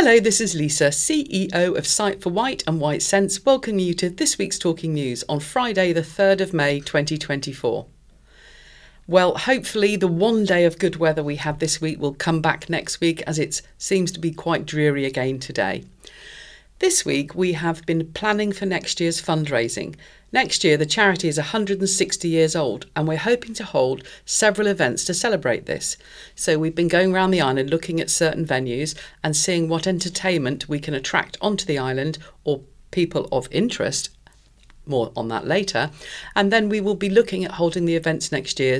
Hello, this is Lisa, CEO of Sight for White and White Sense, welcoming you to this week's Talking News on Friday the 3rd of May 2024. Well, hopefully the one day of good weather we had this week will come back next week, as it seems to be quite dreary again today. This week we have been planning for next year's fundraising. Next year the charity is 160 years old and we're hoping to hold several events to celebrate this. So we've been going around the island looking at certain venues and seeing what entertainment we can attract onto the island or people of interest. More on that later. And then we will be looking at holding the events next year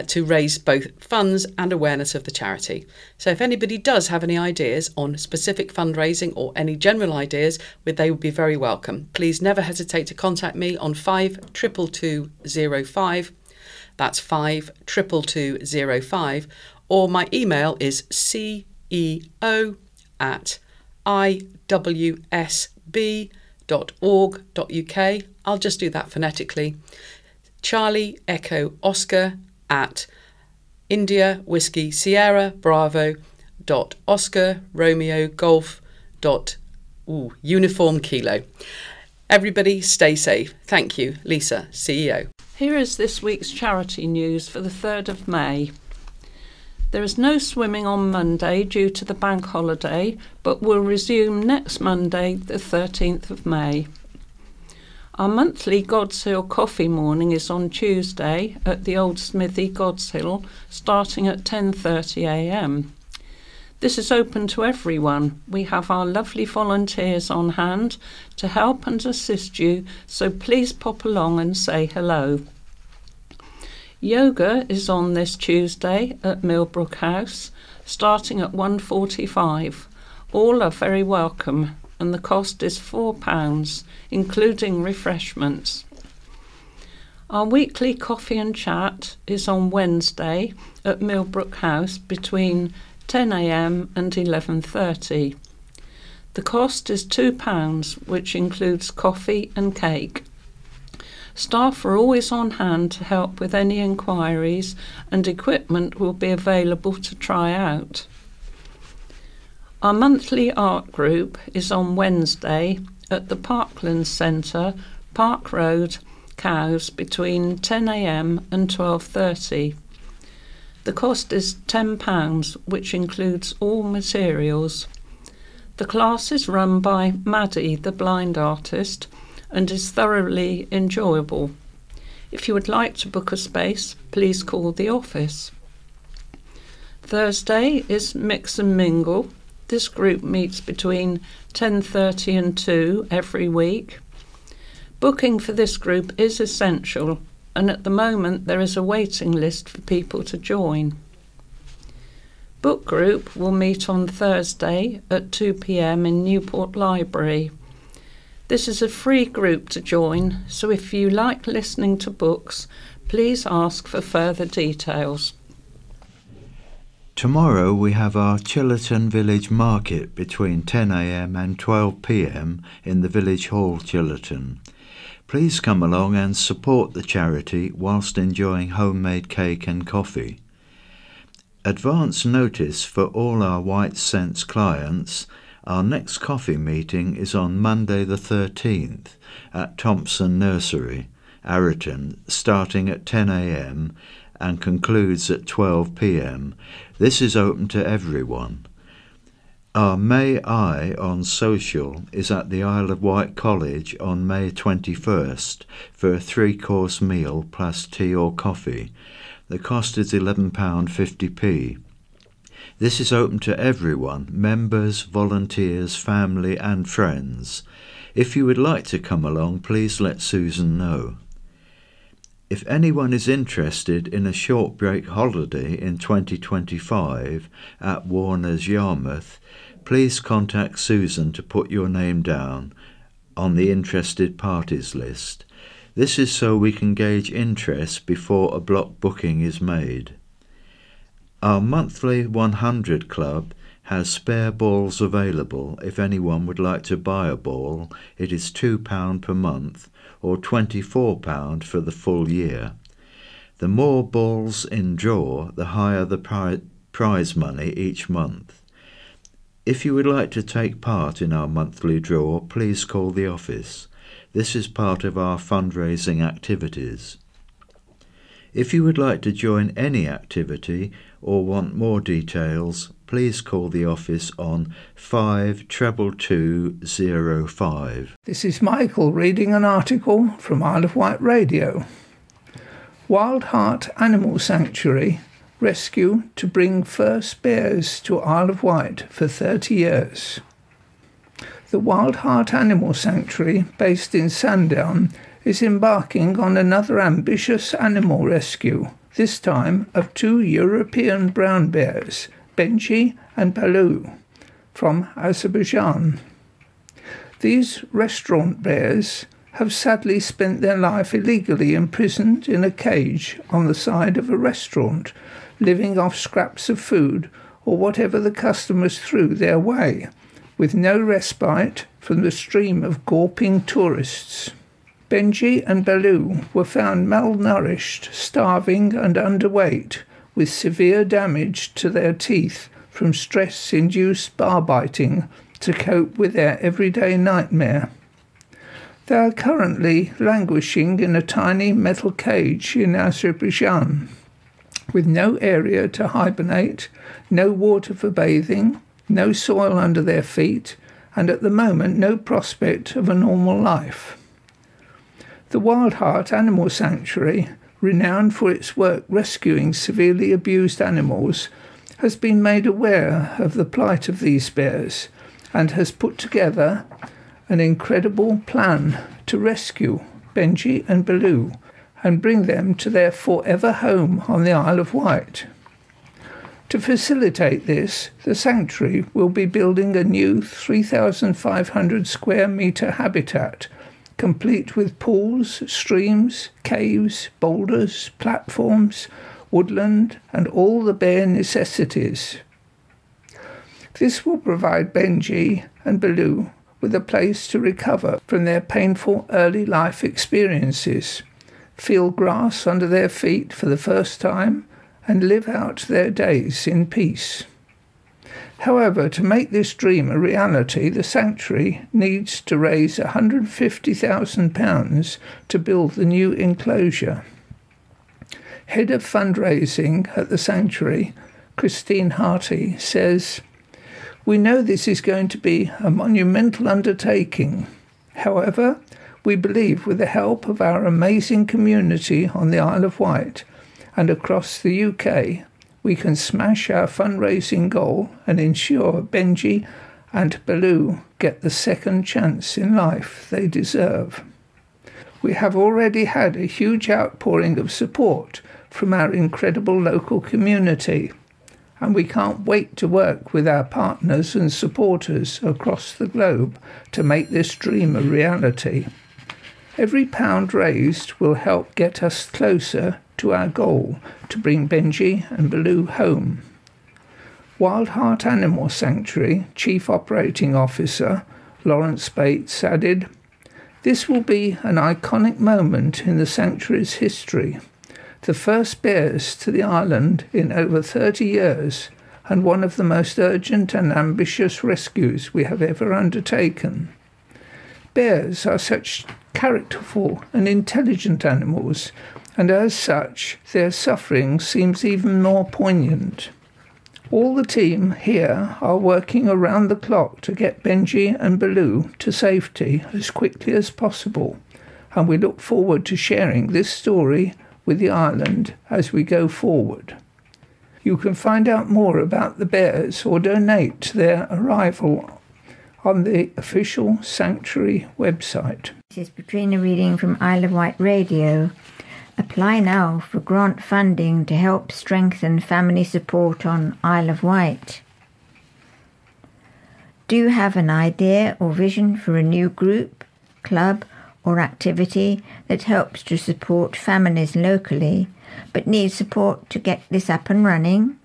to raise both funds and awareness of the charity. So if anybody does have any ideas on specific fundraising or any general ideas, they would be very welcome. Please never hesitate to contact me on 522205. That's 522205. Or my email is ceo@iwsb.org.uk. I'll just do that phonetically. Charlie Echo Oscar at India Whiskey Sierra Bravo Oscar Romeo Golf Uniform Kilo. Everybody stay safe. Thank you. Lisa, CEO. Here is this week's charity news for the 3rd of May. There is no swimming on Monday due to the bank holiday, but will resume next Monday, the 13th of May. Our monthly God's Hill coffee morning is on Tuesday at the Old Smithy, God's Hill, starting at 10:30 a.m. This is open to everyone. We have our lovely volunteers on hand to help and assist you, so please pop along and say hello. Yoga is on this Tuesday at Millbrook House, starting at 1:45. All are very welcome, and the cost is £4, including refreshments. Our weekly coffee and chat is on Wednesday at Millbrook House between 10 a.m. and 11:30. The cost is £2, which includes coffee and cake. Staff are always on hand to help with any inquiries, and equipment will be available to try out. Our monthly art group is on Wednesday at the Parklands Centre, Park Road, Cowes, between 10 a.m. and 12:30. The cost is £10, which includes all materials. The class is run by Maddie, the blind artist, and is thoroughly enjoyable. If you would like to book a space, please call the office. Thursday is Mix and Mingle. This group meets between 10:30 and 2 every week. Booking for this group is essential, and at the moment there is a waiting list for people to join. Book group will meet on Thursday at 2 p.m. in Newport Library. This is a free group to join, so if you like listening to books, please ask for further details. Tomorrow we have our Chillerton Village Market between 10 a.m. and 12 p.m. in the Village Hall, Chillerton. Please come along and support the charity whilst enjoying homemade cake and coffee. Advance notice for all our White Sense clients. Our next coffee meeting is on Monday the 13th at Thompson Nursery, Arreton, starting at 10 a.m. and concludes at 12 p.m. This is open to everyone. Our May Eye on social is at the Isle of Wight College on May 21st for a 3-course meal plus tea or coffee. The cost is £11.50p. This is open to everyone, members, volunteers, family and friends. If you would like to come along, please let Susan know. If anyone is interested in a short break holiday in 2025 at Warner's Yarmouth, please contact Susan to put your name down on the interested parties list. This is so we can gauge interest before a block booking is made. Our monthly 100 Club has spare balls available. If anyone would like to buy a ball, it is £2 per month or £24 for the full year. The more balls in draw, the higher the prize money each month. If you would like to take part in our monthly draw, please call the office. This is part of our fundraising activities. If you would like to join any activity or want more details, please call the office on 52205. This is Michael reading an article from Isle of Wight Radio. Wild Heart Animal Sanctuary rescue to bring first bears to Isle of Wight for 30 years. The Wild Heart Animal Sanctuary, based in Sandown, is embarking on another ambitious animal rescue, this time of 2 European brown bears, Benji and Baloo, from Azerbaijan. These restaurant bears have sadly spent their life illegally imprisoned in a cage on the side of a restaurant, living off scraps of food or whatever the customers threw their way, with no respite from the stream of gawping tourists. Benji and Baloo were found malnourished, starving and underweight, with severe damage to their teeth from stress-induced bar biting to cope with their everyday nightmare. They are currently languishing in a tiny metal cage in Azerbaijan, with no area to hibernate, no water for bathing, no soil under their feet, and at the moment no prospect of a normal life. The Wild Heart Animal Sanctuary, renowned for its work rescuing severely abused animals, has been made aware of the plight of these bears and has put together an incredible plan to rescue Benji and Baloo and bring them to their forever home on the Isle of Wight. To facilitate this, the sanctuary will be building a new 3,500 square metre habitat, complete with pools, streams, caves, boulders, platforms, woodland and all the bear necessities. This will provide Benji and Baloo with a place to recover from their painful early life experiences, feel grass under their feet for the first time, and live out their days in peace. However, to make this dream a reality, the sanctuary needs to raise £150,000 to build the new enclosure. Head of fundraising at the sanctuary, Christine Harty, says, "We know this is going to be a monumental undertaking. However, we believe with the help of our amazing community on the Isle of Wight and across the UK, we can smash our fundraising goal and ensure Benji and Baloo get the second chance in life they deserve. We have already had a huge outpouring of support from our incredible local community, and we can't wait to work with our partners and supporters across the globe to make this dream a reality. Every pound raised will help get us closer to our goal to bring Benji and Baloo home." Wild Heart Animal Sanctuary Chief Operating Officer Lawrence Bates added, "This will be an iconic moment in the sanctuary's history, the first bears to the island in over 30 years, and one of the most urgent and ambitious rescues we have ever undertaken. Bears are such characterful and intelligent animals, and as such their suffering seems even more poignant. All the team here are working around the clock to get Benji and Baloo to safety as quickly as possible, and we look forward to sharing this story with the island as we go forward. You can find out more about the bears or donate to their arrival on the official sanctuary website." This is Katrina reading from Isle of Wight Radio. Apply now for grant funding to help strengthen family support on Isle of Wight. Do you have an idea or vision for a new group, club or activity that helps to support families locally but needs support to get this up and running?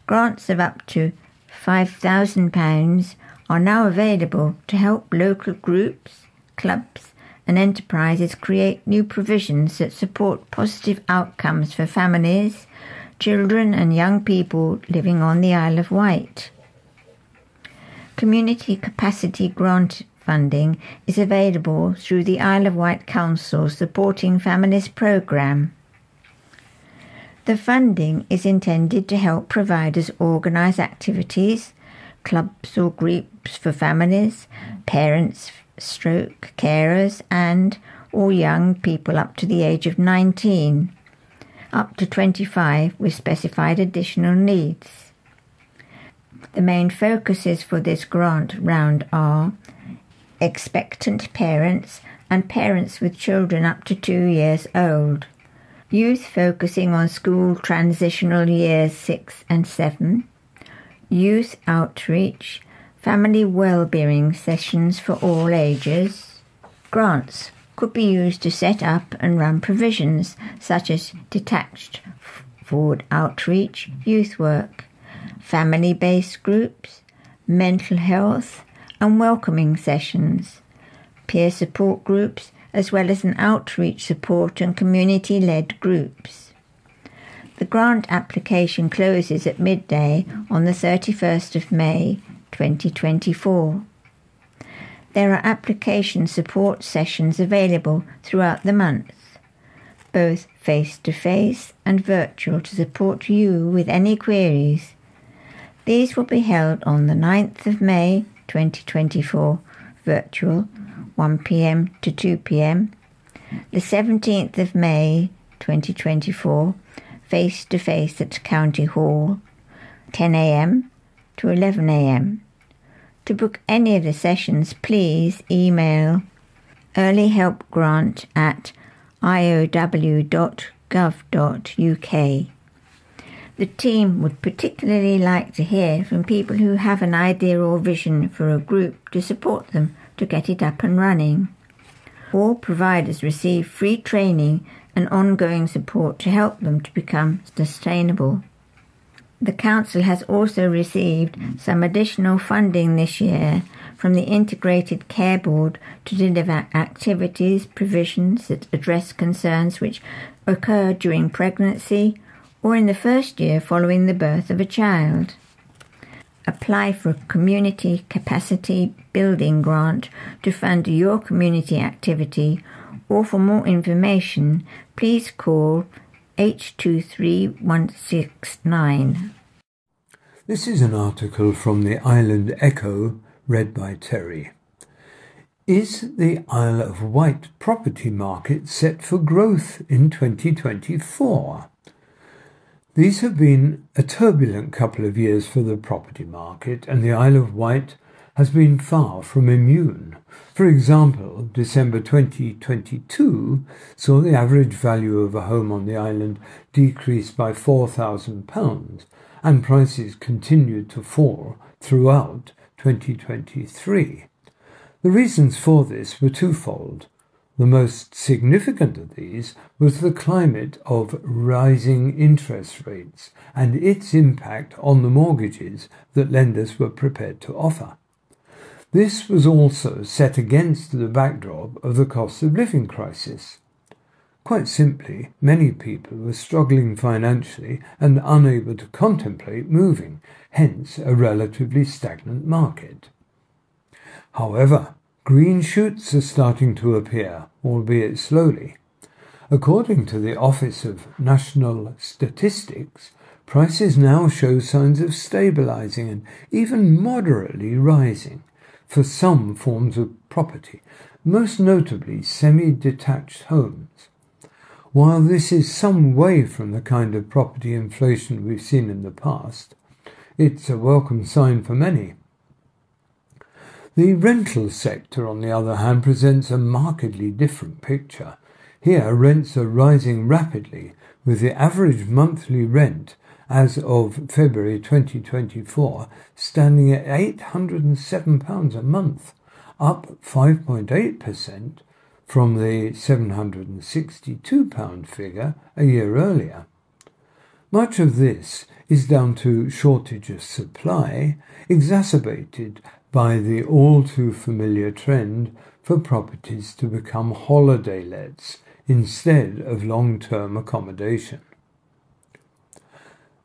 Grants of up to £5,000 are now available to help local groups, clubs and enterprises create new provisions that support positive outcomes for families, children and young people living on the Isle of Wight. Community Capacity Grant funding is available through the Isle of Wight Council Supporting Families programme. The funding is intended to help providers organise activities, clubs or groups for families, parents, stroke, carers and or young people up to the age of 19, up to 25 with specified additional needs. The main focuses for this grant round are expectant parents and parents with children up to 2 years old, youth focusing on school transitional years 6 and 7, youth outreach, family well-being sessions for all ages. Grants could be used to set up and run provisions such as detached forward outreach, youth work, family-based groups, mental health and welcoming sessions, peer support groups, as well as an outreach support and community-led groups. The grant application closes at midday on the 31st of May 2024. There are application support sessions available throughout the month, both face-to-face and virtual, to support you with any queries. These will be held on the 9th of May 2024, virtual, 1 p.m. to 2 p.m, the 17th of May 2024, face-to-face at County Hall, 10 a.m. to 11 a.m. To book any of the sessions, please email earlyhelpgrant@iow.gov.uk. The team would particularly like to hear from people who have an idea or vision for a group to support them to get it up and running. All providers receive free training and ongoing support to help them to become sustainable. The Council has also received some additional funding this year from the Integrated Care Board to deliver activities, provisions that address concerns which occur during pregnancy or in the first year following the birth of a child. Apply for a Community Capacity Building Grant to fund your community activity, or for more information, please call 823169. This is an article from the Island Echo, read by Terry. Is the Isle of Wight property market set for growth in 2024? These have been a turbulent couple of years for the property market, and the Isle of Wight has been far from immune. For example, December 2022 saw the average value of a home on the island decrease by £4,000, and prices continued to fall throughout 2023. The reasons for this were twofold. The most significant of these was the climate of rising interest rates and its impact on the mortgages that lenders were prepared to offer. This was also set against the backdrop of the cost of living crisis. Quite simply, many people were struggling financially and unable to contemplate moving, hence a relatively stagnant market. However, green shoots are starting to appear, albeit slowly. According to the Office of National Statistics, prices now show signs of stabilising and even moderately rising for some forms of property, most notably semi-detached homes. While this is some way from the kind of property inflation we've seen in the past, it's a welcome sign for many. The rental sector, on the other hand, presents a markedly different picture. Here, rents are rising rapidly, with the average monthly rent as of February 2024 standing at £807 a month, up 5.8% from the £762 figure a year earlier. Much of this is down to shortage of supply, exacerbated by the all-too-familiar trend for properties to become holiday lets instead of long-term accommodation.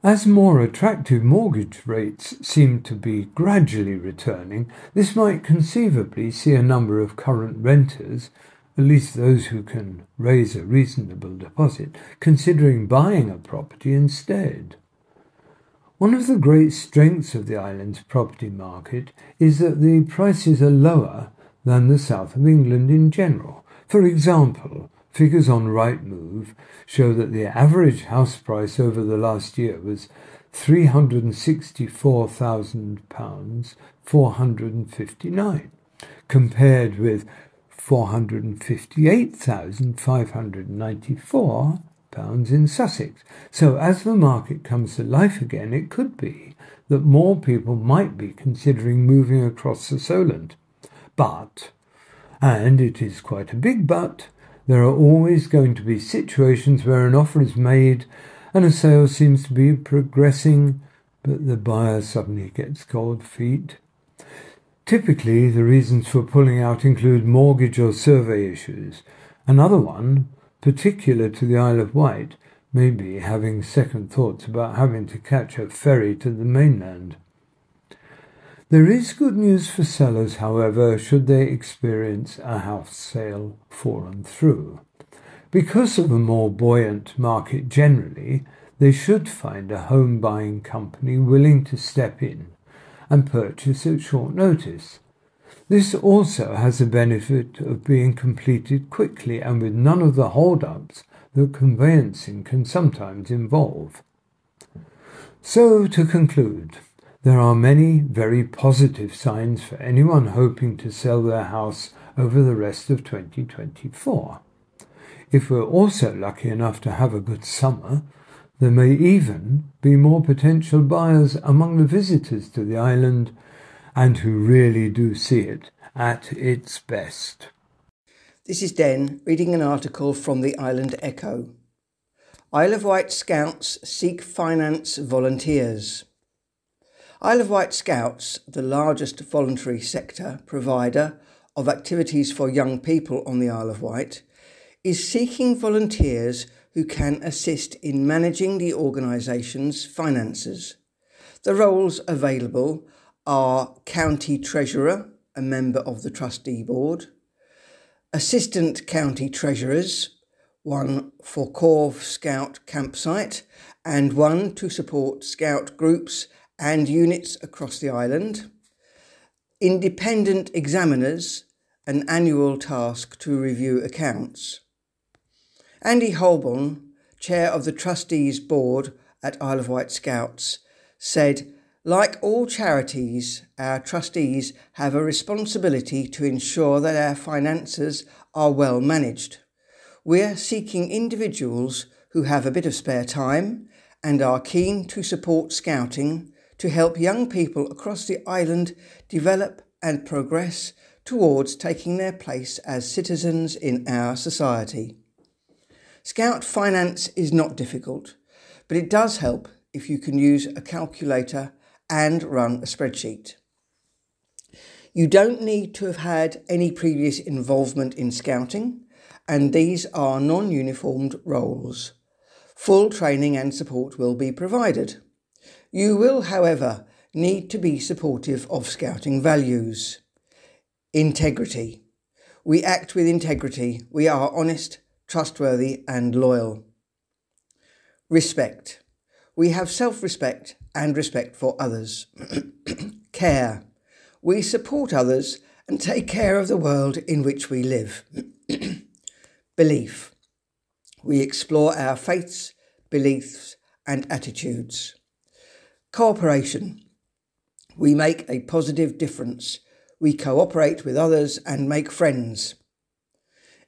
As more attractive mortgage rates seem to be gradually returning, this might conceivably see a number of current renters, at least those who can raise a reasonable deposit, considering buying a property instead. One of the great strengths of the island's property market is that the prices are lower than the south of England in general. For example, figures on Rightmove show that the average house price over the last year was £364,000 459, compared with £458,594 in Sussex. So as the market comes to life again, it could be that more people might be considering moving across the Solent. But, and it is quite a big but, there are always going to be situations where an offer is made and a sale seems to be progressing, but the buyer suddenly gets cold feet. Typically, the reasons for pulling out include mortgage or survey issues. Another one, particular to the Isle of Wight, may be having second thoughts about having to catch a ferry to the mainland. There is good news for sellers, however, should they experience a house sale fallen through. Because of a more buoyant market generally, they should find a home buying company willing to step in and purchase at short notice. This also has the benefit of being completed quickly and with none of the hold-ups that conveyancing can sometimes involve. So, to conclude, there are many very positive signs for anyone hoping to sell their house over the rest of 2024. If we're also lucky enough to have a good summer, there may even be more potential buyers among the visitors to the island and who really do see it at its best. This is Den reading an article from the Island Echo. Isle of Wight Scouts seek finance volunteers. Isle of Wight Scouts, the largest voluntary sector provider of activities for young people on the Isle of Wight, is seeking volunteers who can assist in managing the organisation's finances. The roles available are County Treasurer, a member of the Trustee Board, Assistant County Treasurers, one for Corve Scout Campsite and one to support Scout groups and units across the island, Independent Examiners, an annual task to review accounts. Andy Holborn, Chair of the Trustees Board at Isle of Wight Scouts, said, "Like all charities, our trustees have a responsibility to ensure that our finances are well managed. We're seeking individuals who have a bit of spare time and are keen to support Scouting to help young people across the island develop and progress towards taking their place as citizens in our society. Scout finance is not difficult, but it does help if you can use a calculator and run a spreadsheet. You don't need to have had any previous involvement in Scouting, and these are non-uniformed roles. Full training and support will be provided. You will, however, need to be supportive of Scouting values. Integrity. We act with integrity. We are honest, trustworthy and loyal. Respect. We have self-respect and respect for others. Care. We support others and take care of the world in which we live. Belief. We explore our faiths, beliefs and attitudes. Cooperation. We make a positive difference. We cooperate with others and make friends.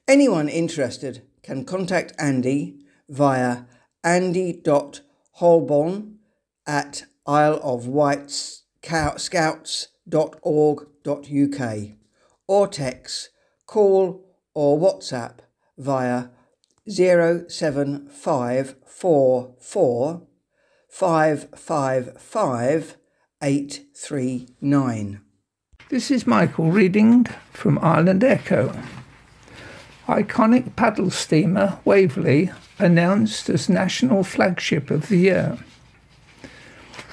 Anyone interested can contact Andy via andy.holborn@isleofwightscouts.org.uk or text, call or WhatsApp via 07544 555 839. This is Michael reading from Island Echo. Iconic paddle steamer Waverley announced as National Flagship of the Year.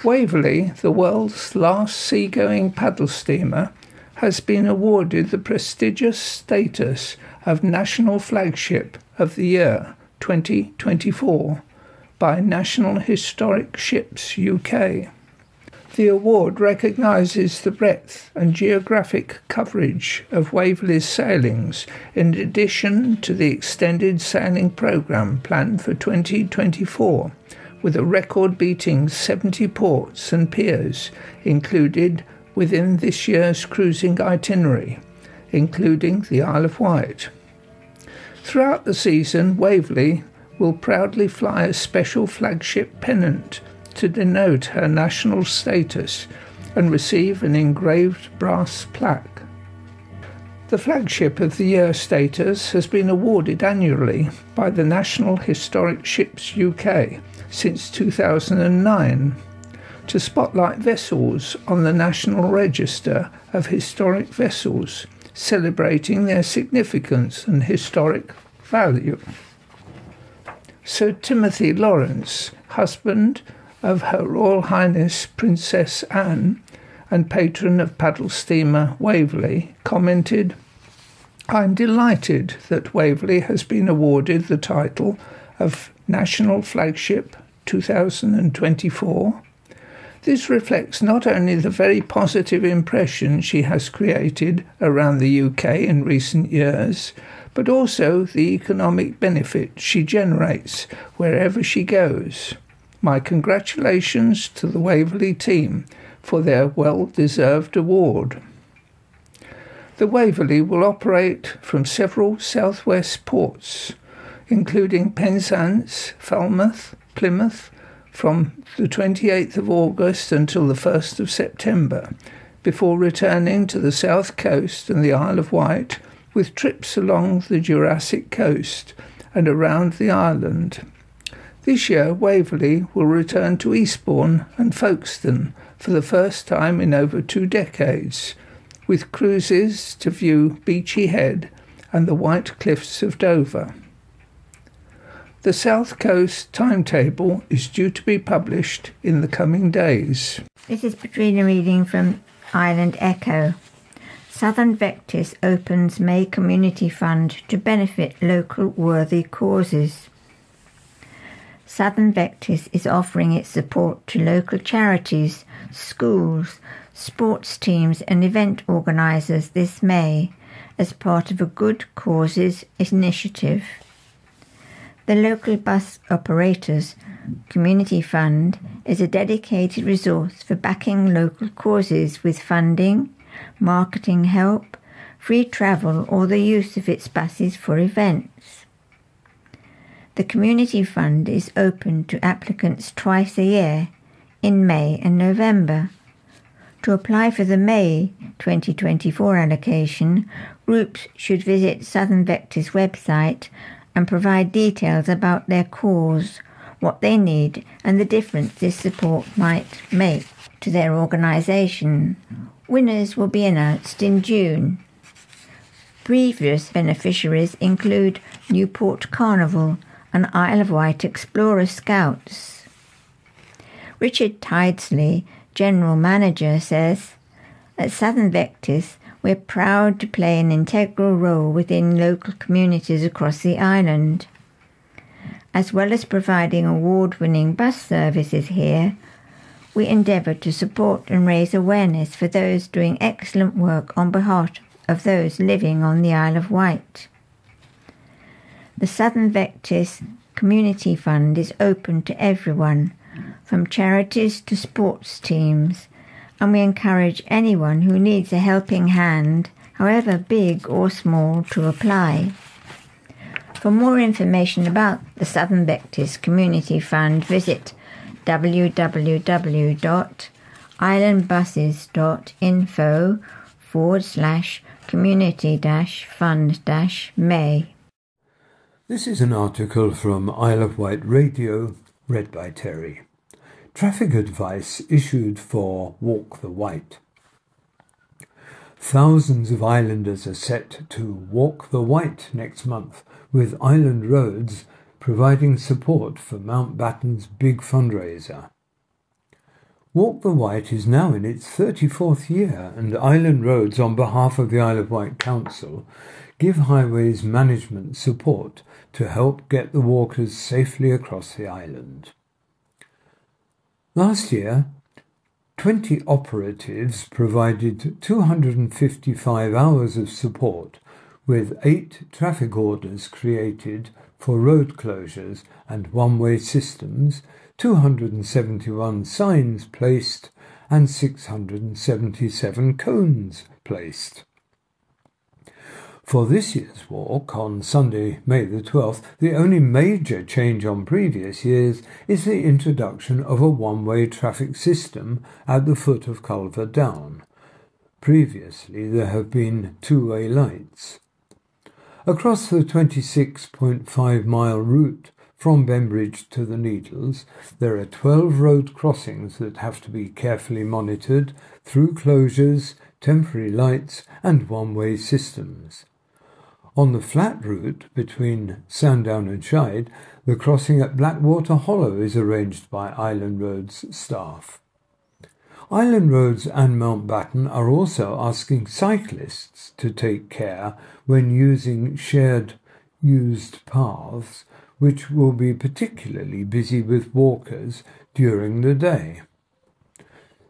Waverley, the world's last seagoing paddle steamer, has been awarded the prestigious status of National Flagship of the Year 2024 by National Historic Ships UK. The award recognises the breadth and geographic coverage of Waverley's sailings in addition to the extended sailing programme planned for 2024, with a record-beating 70 ports and piers included within this year's cruising itinerary, including the Isle of Wight. Throughout the season, Waverley will proudly fly a special flagship pennant to denote her national status and receive an engraved brass plaque. The Flagship of the Year status has been awarded annually by the National Historic Ships UK since 2009 to spotlight vessels on the National Register of Historic Vessels, celebrating their significance and historic value. Sir Timothy Lawrence, husband of Her Royal Highness Princess Anne and patron of paddle steamer Waverley, commented, "I'm delighted that Waverley has been awarded the title of National Flagship 2024. This reflects not only the very positive impression she has created around the UK in recent years, but also the economic benefit she generates wherever she goes. My congratulations to the Waverley team for their well-deserved award." The Waverley will operate from several southwest ports, including Penzance, Falmouth, Plymouth, from the 28th of August until the 1st of September, before returning to the south coast and the Isle of Wight, with trips along the Jurassic coast and around the island. This year, Waverley will return to Eastbourne and Folkestone for the first time in over 2 decades, with cruises to view Beachy Head and the White Cliffs of Dover. The South Coast timetable is due to be published in the coming days. This is Patrina reading from Island Echo. Southern Vectis opens May Community Fund to benefit local worthy causes. Southern Vectis is offering its support to local charities, schools, sports teams and event organisers this May as part of a Good Causes initiative. The local bus operators Community Fund is a dedicated resource for backing local causes with funding, marketing help, free travel or the use of its buses for events. The Community Fund is open to applicants twice a year, in May and November. To apply for the May 2024 allocation, groups should visit Southern Vectis' website and provide details about their cause, what they need, and the difference this support might make to their organisation. Winners will be announced in June. Previous beneficiaries include Newport Carnival and Isle of Wight Explorer Scouts. Richard Tidesley, General Manager, says, "At Southern Vectis, we're proud to play an integral role within local communities across the island. As well as providing award-winning bus services here, we endeavour to support and raise awareness for those doing excellent work on behalf of those living on the Isle of Wight. The Southern Vectis Community Fund is open to everyone, from charities to sports teams, and we encourage anyone who needs a helping hand, however big or small, to apply. For more information about the Southern Vectis Community Fund, visit www.islandbuses.info/community-fund-May. This is an article from Isle of Wight Radio, read by Terry. Traffic advice issued for Walk the Wight. Thousands of islanders are set to walk the Wight next month, with Island Roads providing support for Mountbatten's big fundraiser. Walk the Wight is now in its 34th year, and Island Roads, on behalf of the Isle of Wight Council, give highways management support to help get the walkers safely across the island. Last year, 20 operatives provided 255 hours of support, with 8 traffic orders created for road closures and one-way systems, 271 signs placed and 677 cones placed. For this year's walk, on Sunday, May the 12th, the only major change on previous years is the introduction of a one-way traffic system at the foot of Culver Down. Previously, there have been two-way lights. Across the 26.5-mile route from Bembridge to the Needles, there are 12 road crossings that have to be carefully monitored through closures, temporary lights and one-way systems. On the flat route between Sandown and Shide, the crossing at Blackwater Hollow is arranged by Island Roads staff. Island Roads and Mountbatten are also asking cyclists to take care when using shared used paths, which will be particularly busy with walkers during the day.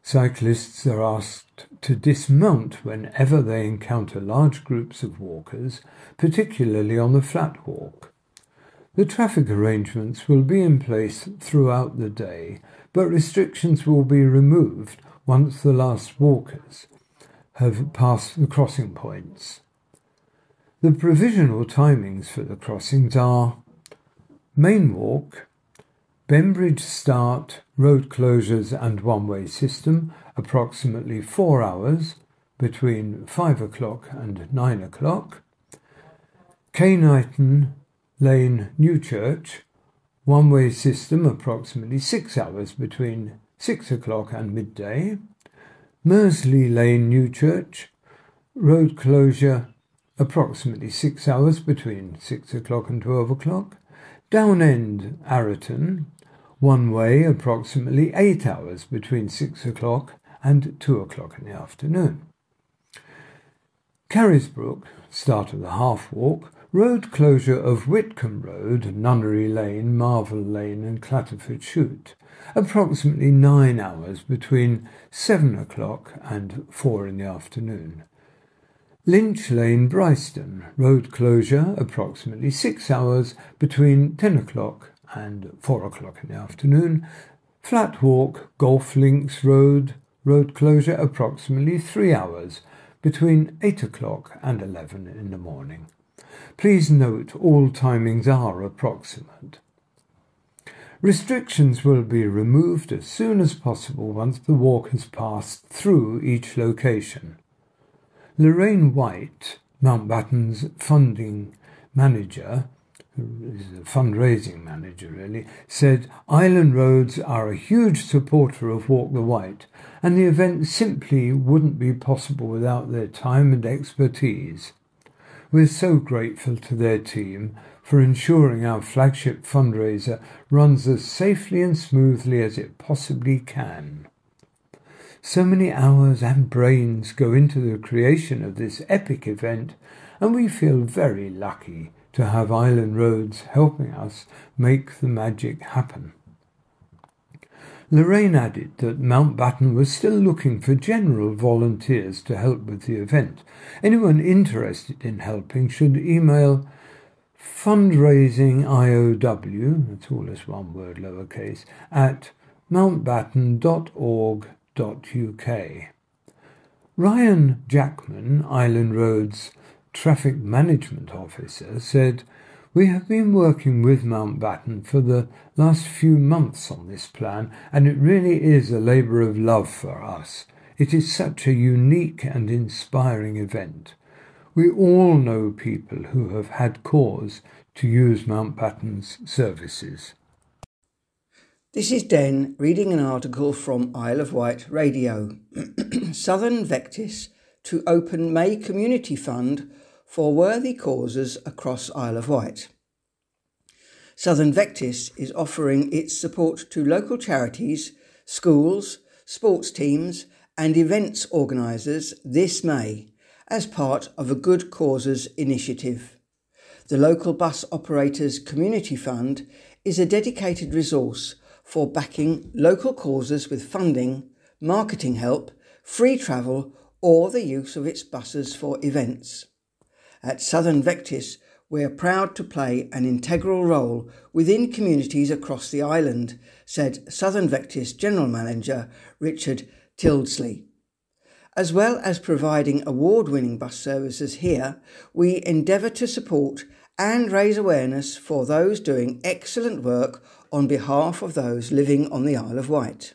Cyclists are asked to dismount whenever they encounter large groups of walkers, particularly on the flat walk. The traffic arrangements will be in place throughout the day, but restrictions will be removed once the last walkers have passed the crossing points. The provisional timings for the crossings are Main Walk, Bembridge Start, road closures and one-way system, approximately 4 hours, between 5 o'clock and 9 o'clock. Knighton Lane, Newchurch, one-way system, approximately 6 hours, between 6 o'clock and midday. Mersley Lane, Newchurch, road closure, approximately 6 hours, between 6 o'clock and 12 o'clock. Downend, Arreton, one way, approximately 8 hours, between 6 o'clock and 2 o'clock in the afternoon. Carrisbrook, start of the half walk, road closure of Whitcomb Road, Nunnery Lane, Marvel Lane and Clatterford Chute, approximately 9 hours, between 7 o'clock and 4 in the afternoon. Lynch Lane, Bryston, road closure, approximately 6 hours, between 10 o'clock and 4 o'clock in the afternoon. Flat Walk, Golf Links Road, road closure, approximately 3 hours, between 8 o'clock and 11 in the morning. Please note all timings are approximate. Restrictions will be removed as soon as possible once the walk has passed through each location. Lorraine White, Mountbatten's funding manager, who is a fundraising manager really, said Island Roads are a huge supporter of Walk the Wight, and the event simply wouldn't be possible without their time and expertise. We're so grateful to their team for ensuring our flagship fundraiser runs as safely and smoothly as it possibly can. So many hours and brains go into the creation of this epic event, and we feel very lucky to have Island Roads helping us make the magic happen. Lorraine added that Mountbatten was still looking for general volunteers to help with the event. Anyone interested in helping should email fundraisingiow, that's all as one word lowercase, at mountbatten.org.uk. Ryan Jackman, Island Road's Traffic Management Officer, said, "We have been working with Mountbatten for the last few months on this plan, and it really is a labour of love for us. It is such a unique and inspiring event. We all know people who have had cause to use Mountbatten's services." This is Den reading an article from Isle of Wight Radio. Southern Vectis to open May Community Fund for worthy causes across Isle of Wight. Southern Vectis is offering its support to local charities, schools, sports teams and events organisers this May as part of a Good Causes initiative. The Local Bus Operators Community Fund is a dedicated resource for backing local causes with funding, marketing help, free travel or the use of its buses for events. At Southern Vectis, we are proud to play an integral role within communities across the island, said Southern Vectis General Manager Richard Tildesley. As well as providing award-winning bus services here, we endeavour to support and raise awareness for those doing excellent work on behalf of those living on the Isle of Wight.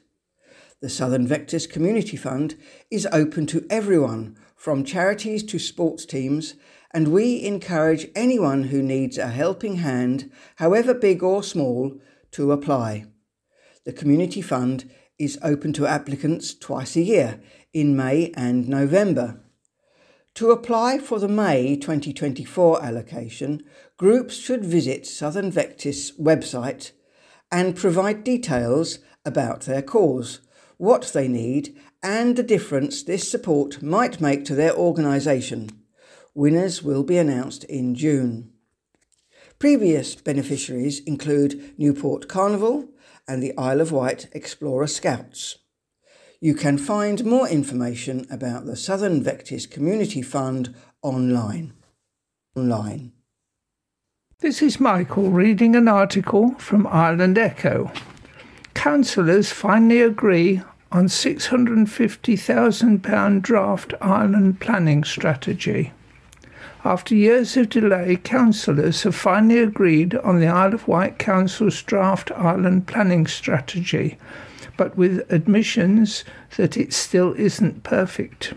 The Southern Vectis Community Fund is open to everyone, from charities to sports teams, and we encourage anyone who needs a helping hand, however big or small, to apply. The Community Fund is open to applicants twice a year, in May and November. To apply for the May 2024 allocation, groups should visit Southern Vectis website and provide details about their cause, what they need and the difference this support might make to their organisation. Winners will be announced in June. Previous beneficiaries include Newport Carnival and the Isle of Wight Explorer Scouts. You can find more information about the Southern Vectis Community Fund online. This is Michael reading an article from Island Echo. Councillors finally agree on £650,000 draft island planning strategy. After years of delay, councillors have finally agreed on the Isle of Wight Council's draft island planning strategy, but with admissions that it still isn't perfect.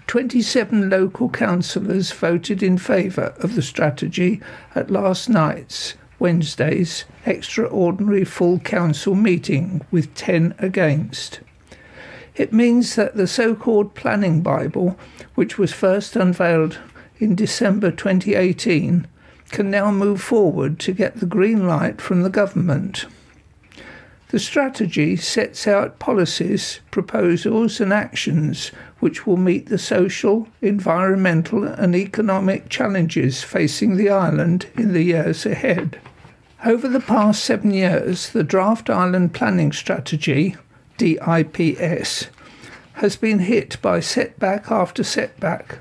27 local councillors voted in favour of the strategy at last night's, Wednesday's, extraordinary full council meeting, with 10 against. It means that the so-called Planning Bible, which was first unveiled in December 2018, can now move forward to get the green light from the government. The strategy sets out policies, proposals and actions which will meet the social, environmental and economic challenges facing the island in the years ahead. Over the past 7 years, the Draft Island Planning Strategy, DIPS, has been hit by setback after setback,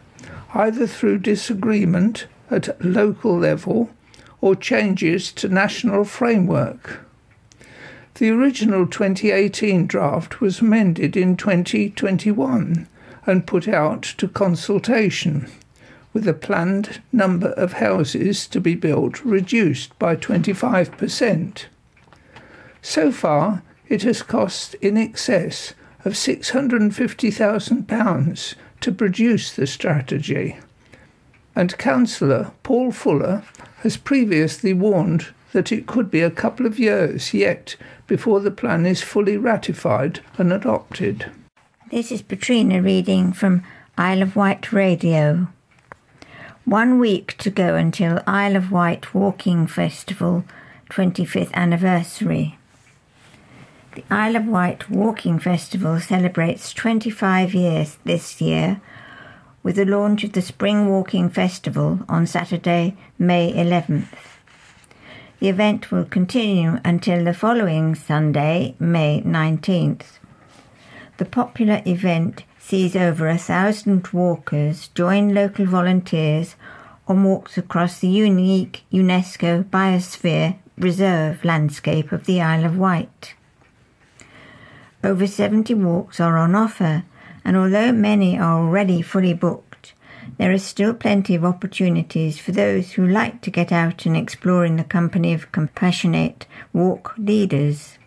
either through disagreement at local level or changes to national framework. The original 2018 draft was amended in 2021 and put out to consultation, with a planned number of houses to be built reduced by 25%. So far, it has cost in excess of £650,000 to produce the strategy, and Councillor Paul Fuller has previously warned that it could be a couple of years yet before the plan is fully ratified and adopted. This is Patrina reading from Isle of Wight Radio. 1 week to go until Isle of Wight Walking Festival 25th anniversary. The Isle of Wight Walking Festival celebrates 25 years this year, with the launch of the Spring Walking Festival on Saturday, May 11th. The event will continue until the following Sunday, May 19th. The popular event sees over 1,000 walkers join local volunteers on walks across the unique UNESCO Biosphere Reserve landscape of the Isle of Wight. Over 70 walks are on offer, and although many are already fully booked, there is still plenty of opportunities for those who like to get out and explore in the company of compassionate walk leaders.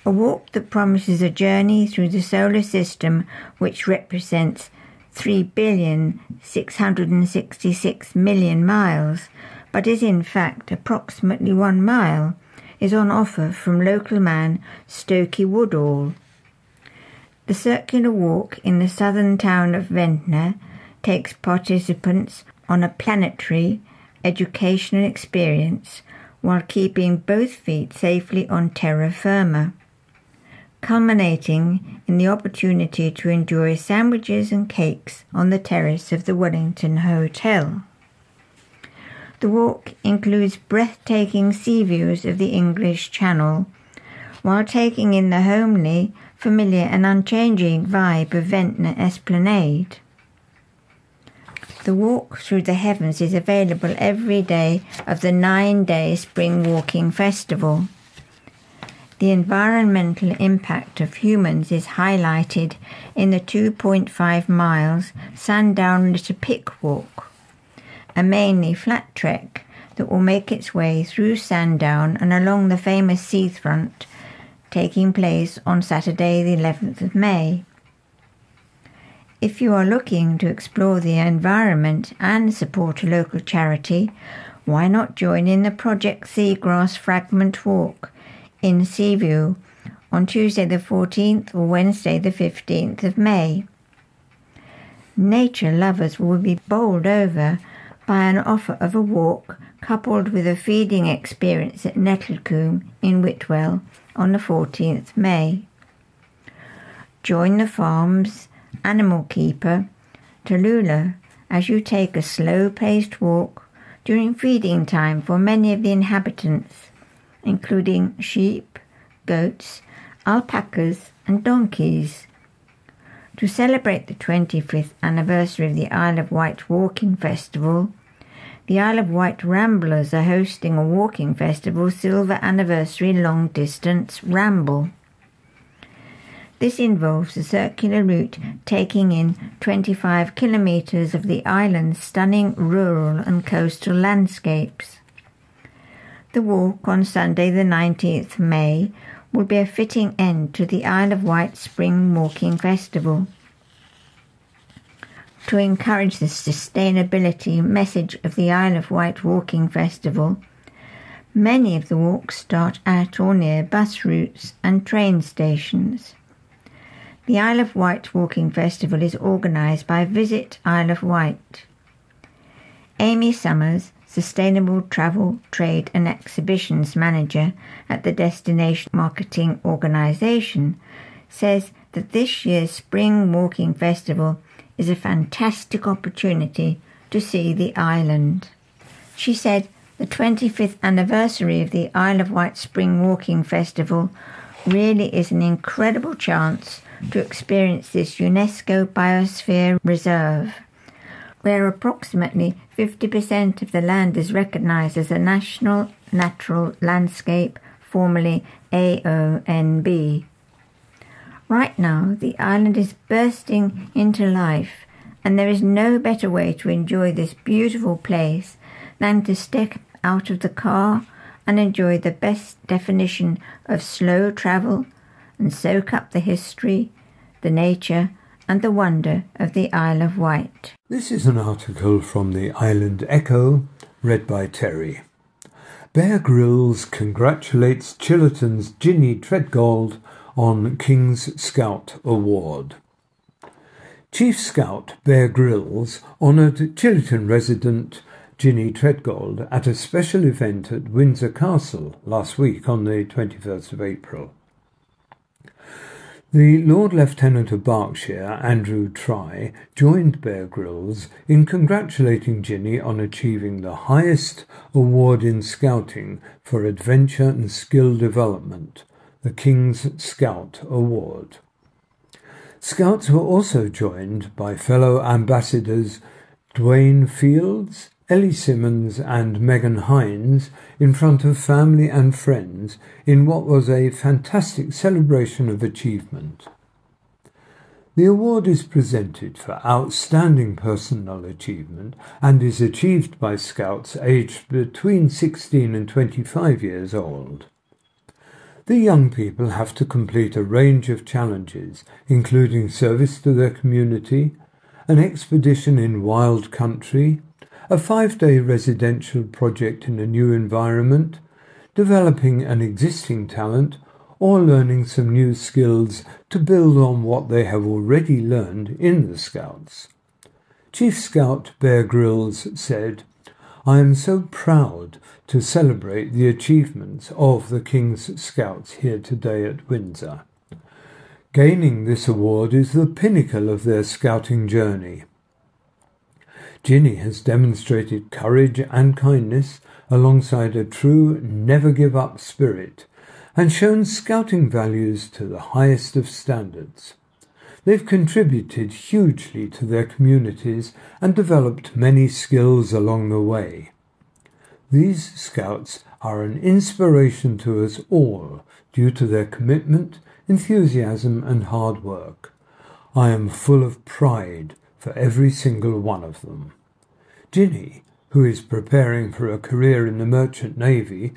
A walk that promises a journey through the solar system, which represents 3,666,000,000 miles, but is in fact approximately 1 mile, is on offer from local man Stokey Woodall. The circular walk in the southern town of Ventnor takes participants on a planetary educational experience while keeping both feet safely on terra firma. culminating in the opportunity to enjoy sandwiches and cakes on the terrace of the Wellington Hotel. The walk includes breathtaking sea views of the English Channel, while taking in the homely, familiar and unchanging vibe of Ventnor Esplanade. The walk through the heavens is available every day of the 9-day Spring Walking Festival. The environmental impact of humans is highlighted in the 2.5 miles Sandown Litter Pick Walk, a mainly flat trek that will make its way through Sandown and along the famous seafront, taking place on Saturday the 11th of May. If you are looking to explore the environment and support a local charity, why not join in the Project Seagrass Fragment Walk in Seaview on Tuesday the 14th or Wednesday the 15th of May. Nature lovers will be bowled over by an offer of a walk coupled with a feeding experience at Nettlecombe in Whitwell on the 14th May. Join the farm's animal keeper, Tallulah, as you take a slow-paced walk during feeding time for many of the inhabitants, including sheep, goats, alpacas and donkeys. To celebrate the 25th anniversary of the Isle of Wight Walking Festival, the Isle of Wight Ramblers are hosting a walking festival silver anniversary long distance ramble. This involves a circular route taking in 25 kilometres of the island's stunning rural and coastal landscapes. The walk on Sunday the 19th May will be a fitting end to the Isle of Wight Spring Walking Festival. To encourage the sustainability message of the Isle of Wight Walking Festival, many of the walks start at or near bus routes and train stations. The Isle of Wight Walking Festival is organised by Visit Isle of Wight. Amy Summers, Sustainable Travel, Trade and Exhibitions Manager at the Destination Marketing Organisation, says that this year's Spring Walking Festival is a fantastic opportunity to see the island. She said the 25th anniversary of the Isle of Wight Spring Walking Festival really is an incredible chance to experience this UNESCO Biosphere Reserve, where approximately 50% of the land is recognised as a National Natural Landscape, formerly AONB. Right now, the island is bursting into life, and there is no better way to enjoy this beautiful place than to step out of the car and enjoy the best definition of slow travel and soak up the history, the nature and the wonder of the Isle of Wight. This is an article from the Island Echo, read by Terry. Bear Grylls congratulates Chilterton's Ginny Treadgold on King's Scout Award. Chief Scout Bear Grylls honoured Chilterton resident Ginny Treadgold at a special event at Windsor Castle last week on the 21st of April. The Lord Lieutenant of Berkshire, Andrew Try, joined Bear Grylls in congratulating Ginny on achieving the highest award in scouting for adventure and skill development, the King's Scout Award. Scouts were also joined by fellow ambassadors Dwayne Fields, Ellie Simmons and Megan Hines in front of family and friends in what was a fantastic celebration of achievement. The award is presented for outstanding personal achievement and is achieved by Scouts aged between 16 and 25 years old. The young people have to complete a range of challenges, including service to their community, an expedition in wild country, a 5-day residential project in a new environment, developing an existing talent, or learning some new skills to build on what they have already learned in the Scouts. Chief Scout Bear Grylls said, "I am so proud to celebrate the achievements of the King's Scouts here today at Windsor. Gaining this award is the pinnacle of their scouting journey. Ginny has demonstrated courage and kindness alongside a true never-give-up spirit and shown scouting values to the highest of standards. They've contributed hugely to their communities and developed many skills along the way. These scouts are an inspiration to us all due to their commitment, enthusiasm and hard work. I am full of pride for every single one of them. Ginny, who is preparing for a career in the Merchant Navy,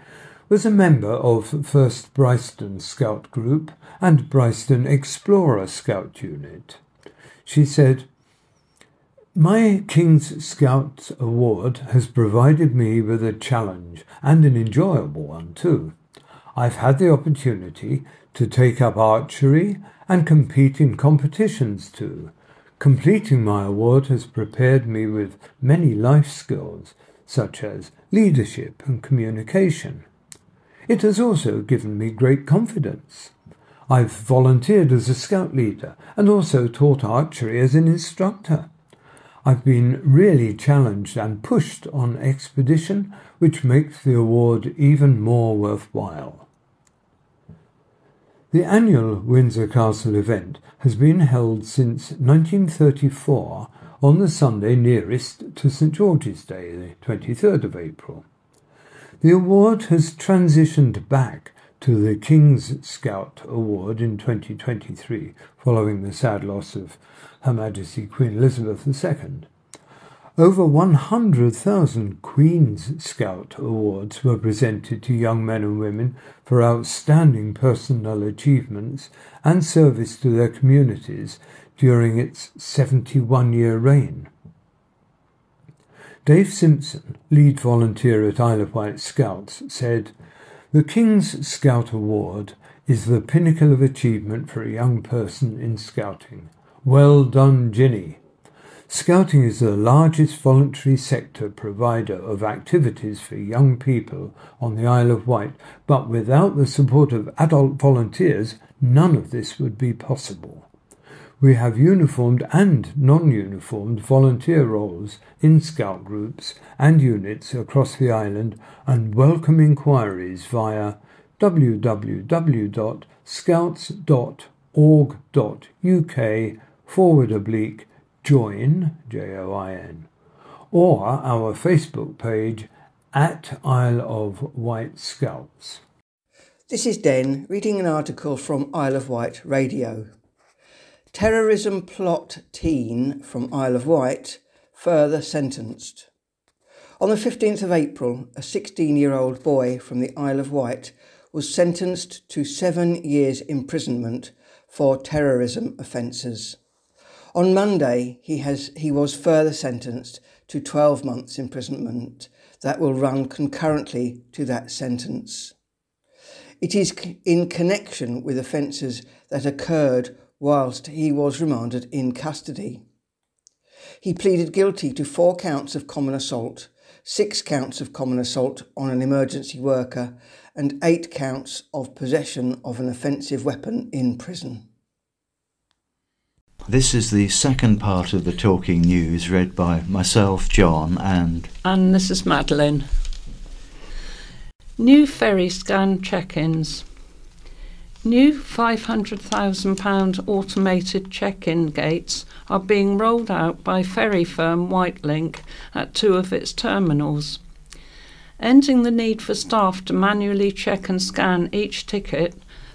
was a member of 1st Bryston Scout Group and Bryston Explorer Scout Unit. She said, "My King's Scout Award has provided me with a challenge, and an enjoyable one too. I've had the opportunity to take up archery and compete in competitions too. Completing my award has prepared me with many life skills, such as leadership and communication. It has also given me great confidence. I've volunteered as a scout leader and also taught archery as an instructor. I've been really challenged and pushed on expedition, which makes the award even more worthwhile." The annual Windsor Castle event has been held since 1934 on the Sunday nearest to St George's Day, the 23rd of April. The award has transitioned back to the King's Scout Award in 2023, following the sad loss of Her Majesty Queen Elizabeth II. Over 100,000 Queen's Scout Awards were presented to young men and women for outstanding personal achievements and service to their communities during its 71-year reign. Dave Simpson, lead volunteer at Isle of Wight Scouts, said, "The King's Scout Award is the pinnacle of achievement for a young person in scouting. Well done, Ginny." Scouting is the largest voluntary sector provider of activities for young people on the Isle of Wight, but without the support of adult volunteers, none of this would be possible. We have uniformed and non-uniformed volunteer roles in scout groups and units across the island, and welcome inquiries via www.scouts.org.uk/join, JOIN, or our Facebook page at Isle of Wight Scouts. This is Den reading an article from Isle of Wight Radio. Terrorism plot teen from Isle of Wight further sentenced. On the 15th of April, a 16-year-old boy from the Isle of Wight was sentenced to 7 years imprisonment for terrorism offences. On Monday, he was further sentenced to 12 months imprisonment that will run concurrently to that sentence. It is in connection with offences that occurred whilst he was remanded in custody. He pleaded guilty to 4 counts of common assault, 6 counts of common assault on an emergency worker, and 8 counts of possession of an offensive weapon in prison. This is the second part of the Talking News, read by myself, John, and this is Madeline. New ferry scan check-ins. New £500,000 automated check-in gates are being rolled out by ferry firm Whitelink at 2 of its terminals. Ending the need for staff to manually check and scan each ticket,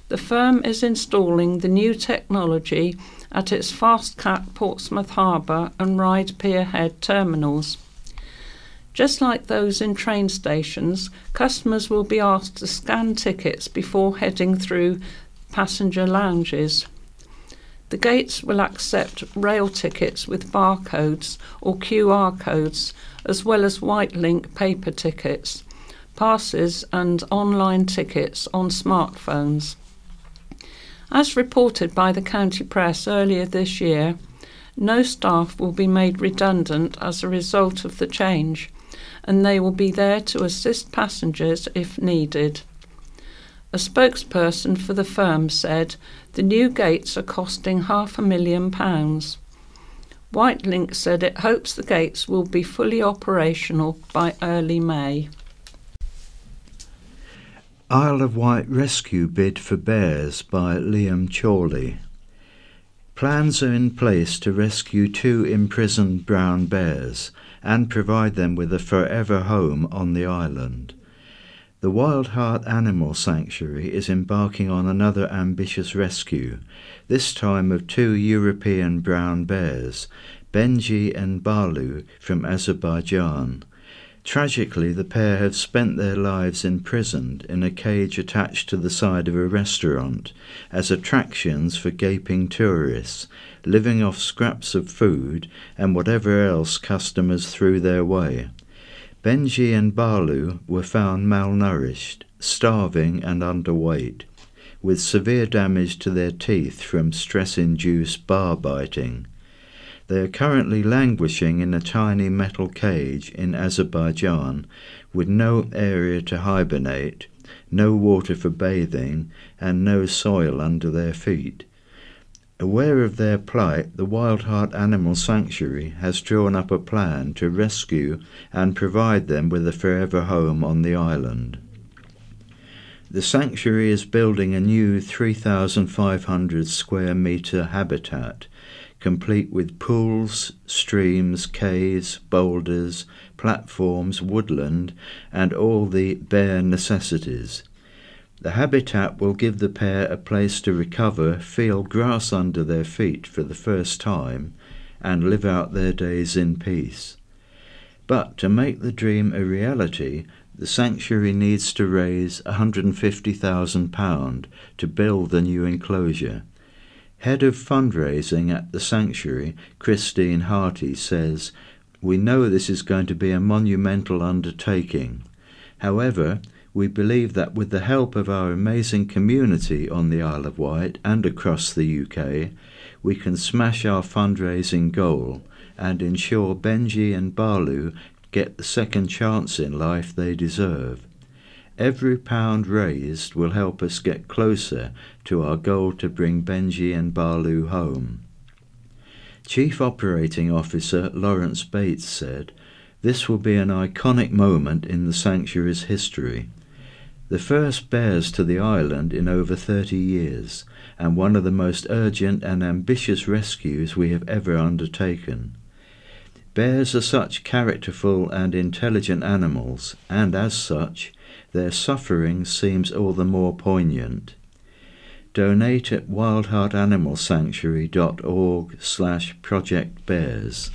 the firm is installing the new technology at its Fastcat Portsmouth Harbour and Ryde Pier Head terminals. Just like those in train stations, customers will be asked to scan tickets before heading through passenger lounges. The gates will accept rail tickets with barcodes or QR codes, as well as Whitelink paper tickets, passes and online tickets on smartphones. As reported by the county press earlier this year, no staff will be made redundant as a result of the change, and they will be there to assist passengers if needed. A spokesperson for the firm said The new gates are costing £500,000. Whitelink said it hopes the gates will be fully operational by early May. Isle of Wight rescue bid for bears by Liam Chorley. Plans are in place to rescue 2 imprisoned brown bears and provide them with a forever home on the island. The Wild Heart Animal Sanctuary is embarking on another ambitious rescue, this time of 2 European brown bears, Benji and Balu from Azerbaijan. Tragically, the pair have spent their lives imprisoned in a cage attached to the side of a restaurant as attractions for gaping tourists, living off scraps of food and whatever else customers threw their way. Benji and Balu were found malnourished, starving and underweight, with severe damage to their teeth from stress-induced bar biting. They are currently languishing in a tiny metal cage in Azerbaijan with no area to hibernate, no water for bathing and no soil under their feet. Aware of their plight, the Wild Heart Animal Sanctuary has drawn up a plan to rescue and provide them with a forever home on the island. The sanctuary is building a new 3,500 square metre habitat, complete with pools, streams, caves, boulders, platforms, woodland, and all the bare necessities. The habitat will give the pair a place to recover, feel grass under their feet for the first time, and live out their days in peace. But to make the dream a reality, the sanctuary needs to raise £150,000 to build the new enclosure. Head of fundraising at the sanctuary, Christine Harty, says, "We know this is going to be a monumental undertaking. However, we believe that with the help of our amazing community on the Isle of Wight and across the UK, we can smash our fundraising goal and ensure Benji and Balu get the second chance in life they deserve. Every pound raised will help us get closer to our goal to bring Benji and Balu home." Chief Operating Officer Lawrence Bates said, "This will be an iconic moment in the sanctuary's history. The first bears to the island in over 30 years, and one of the most urgent and ambitious rescues we have ever undertaken. Bears are such characterful and intelligent animals, and as such, their suffering seems all the more poignant. Donate at wildheartanimalsanctuary.org/projectbears.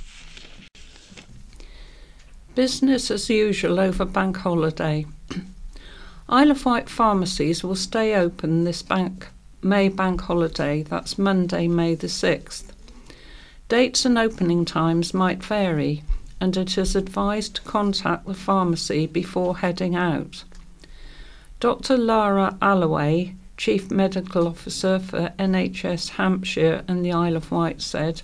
Business as usual over bank holiday. Isle of Wight pharmacies will stay open this May bank holiday, that's Monday, May the 6th. Dates and opening times might vary, and it is advised to contact the pharmacy before heading out. Dr. Lara Alloway, Chief Medical Officer for NHS Hampshire and the Isle of Wight, said,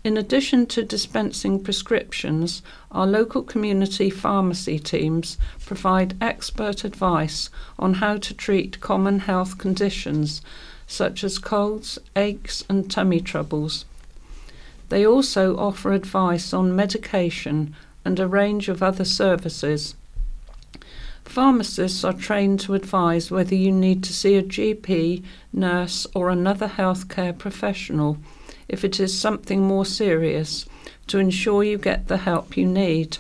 "In addition to dispensing prescriptions, our local community pharmacy teams provide expert advice on how to treat common health conditions such as colds, aches and tummy troubles. They also offer advice on medication and a range of other services. Pharmacists are trained to advise whether you need to see a GP, nurse or another healthcare professional if it is something more serious, to ensure you get the help you need.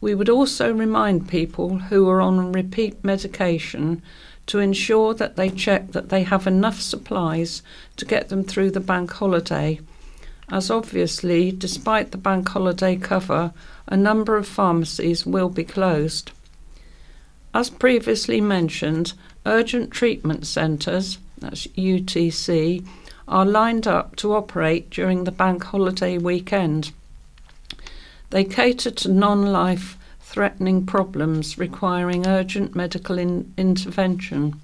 We would also remind people who are on repeat medication to ensure that they check that they have enough supplies to get them through the bank holiday, as obviously, despite the bank holiday cover, a number of pharmacies will be closed. As previously mentioned, urgent treatment centres, that's UTC, are lined up to operate during the bank holiday weekend. They cater to non-life-threatening problems requiring urgent medical intervention.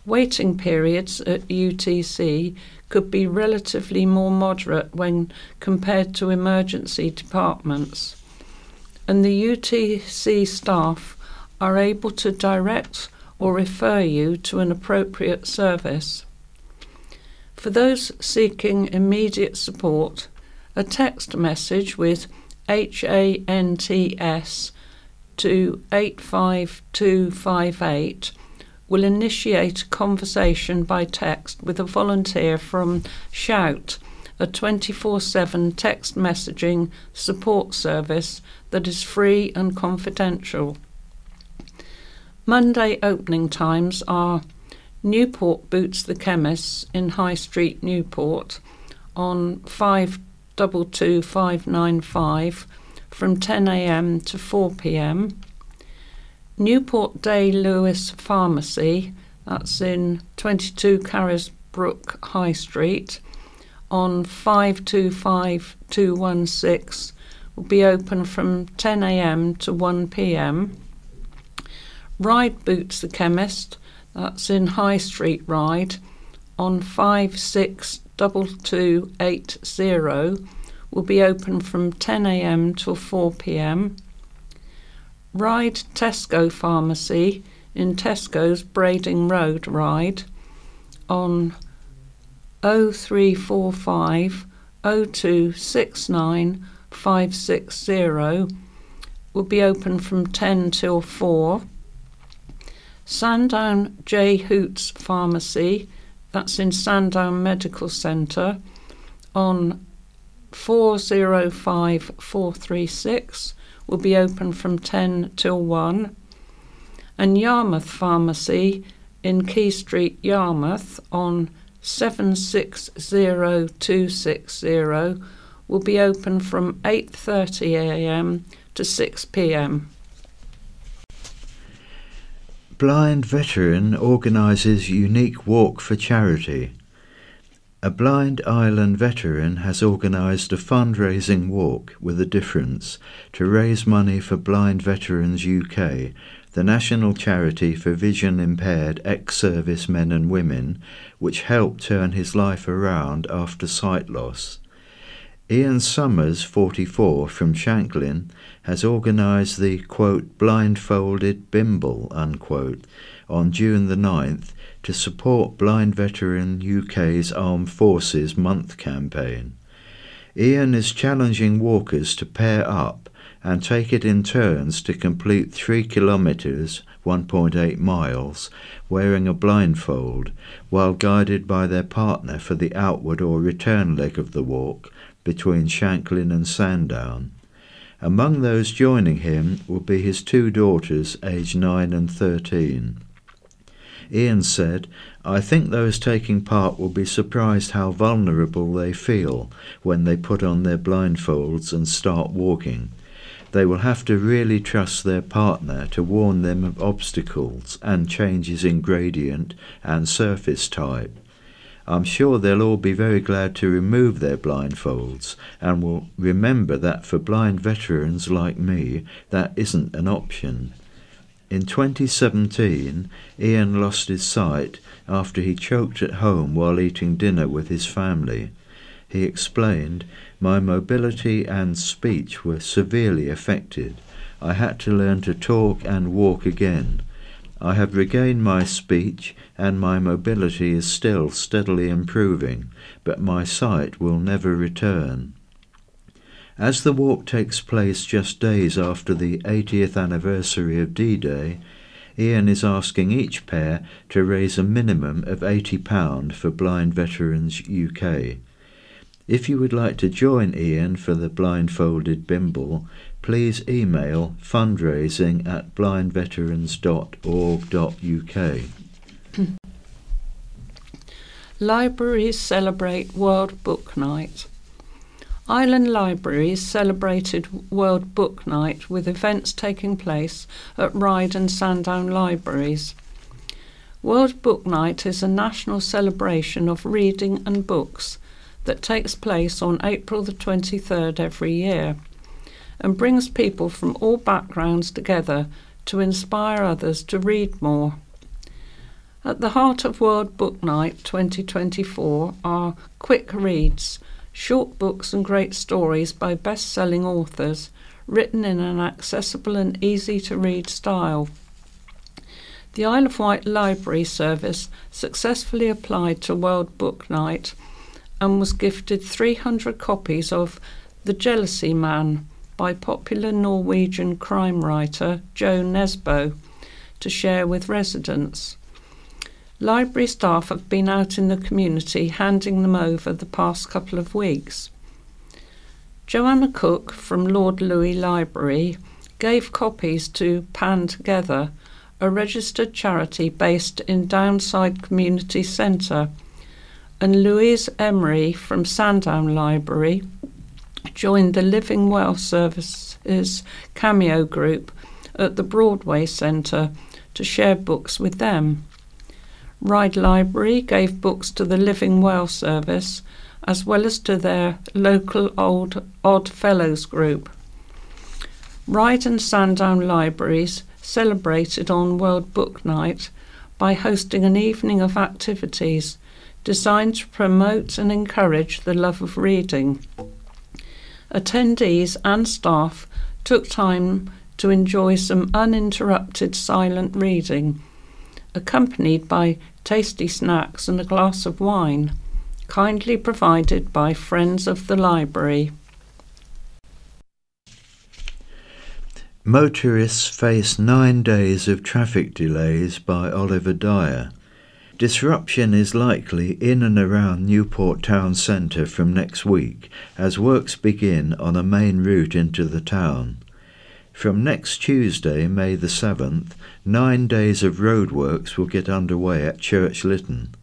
Waiting periods at UTC could be relatively more moderate when compared to emergency departments, and the UTC staff are able to direct or refer you to an appropriate service. For those seeking immediate support, a text message with HANTS to 85258 will initiate a conversation by text with a volunteer from Shout, a 24/7 text messaging support service that is free and confidential. Monday opening times are Newport Boots the Chemists in High Street, Newport, on 522595 from 10 a.m. to 4 p.m. Newport Day Lewis Pharmacy, that's in 22 Carisbrooke High Street, on 525216, will be open from 10 a.m. to 1 p.m. Ride Boots the Chemist, that's in High Street Ride, on 562280, will be open from 10 a.m. till 4 p.m. Ride Tesco Pharmacy in Tesco's Brading Road Ride, on 0345 0269 560, will be open from 10 till 4. Sandown J. Hoots Pharmacy, that's in Sandown Medical Centre, on 405436, will be open from 10 till 1. And Yarmouth Pharmacy in Key Street, Yarmouth, on 760260, will be open from 8:30 a.m. to 6 p.m. Blind Veteran organises unique walk for charity. A blind island veteran has organised a fundraising walk with a difference to raise money for Blind Veterans UK, the national charity for vision impaired ex-service men and women, which helped turn his life around after sight loss. Ian Summers, 44, from Shanklin, has organised the, quote, blindfolded bimble, unquote, on June the 9th to support Blind Veteran UK's Armed Forces Month campaign. Ian is challenging walkers to pair up and take it in turns to complete 3 kilometres, 1.8 miles, wearing a blindfold, while guided by their partner for the outward or return leg of the walk between Shanklin and Sandown. Among those joining him will be his 2 daughters, aged 9 and 13. Ian said, "I think those taking part will be surprised how vulnerable they feel when they put on their blindfolds and start walking. They will have to really trust their partner to warn them of obstacles and changes in gradient and surface type. I'm sure they'll all be very glad to remove their blindfolds and will remember that for blind veterans like me, that isn't an option." In 2017, Ian lost his sight after he choked at home while eating dinner with his family. He explained, "My mobility and speech were severely affected. I had to learn to talk and walk again. I have regained my speech and my mobility is still steadily improving, but my sight will never return." As the walk takes place just days after the 80th anniversary of D-Day, Ian is asking each pair to raise a minimum of £80 for Blind Veterans UK. If you would like to join Ian for the blindfolded bimble, please email fundraising@blindveterans.org.uk. Libraries celebrate World Book Night. Island Libraries celebrated World Book Night with events taking place at Ryde and Sandown Libraries. World Book Night is a national celebration of reading and books that takes place on April the 23rd every year and brings people from all backgrounds together to inspire others to read more. At the heart of World Book Night 2024 are quick reads, short books and great stories by best-selling authors, written in an accessible and easy-to-read style. The Isle of Wight Library Service successfully applied to World Book Night and was gifted 300 copies of The Jealousy Man by popular Norwegian crime writer Jo Nesbø to share with residents. Library staff have been out in the community handing them over the past couple of weeks. Joanna Cook from Lord Louis Library gave copies to Pan Together, a registered charity based in Downside Community Centre, and Louise Emery from Sandown Library joined the Living Well Services Cameo group at the Broadway Centre to share books with them. Ryde Library gave books to the Living Well service as well as to their local Odd Fellows group. Ryde and Sandown Libraries celebrated on World Book Night by hosting an evening of activities designed to promote and encourage the love of reading. Attendees and staff took time to enjoy some uninterrupted silent reading, accompanied by tasty snacks and a glass of wine, kindly provided by friends of the library. Motorists face 9 days of traffic delays by Oliver Dyer. Disruption is likely in and around Newport town centre from next week as works begin on a main route into the town. From next Tuesday, May the 7th, 9 days of roadworks will get underway at Church Lytton.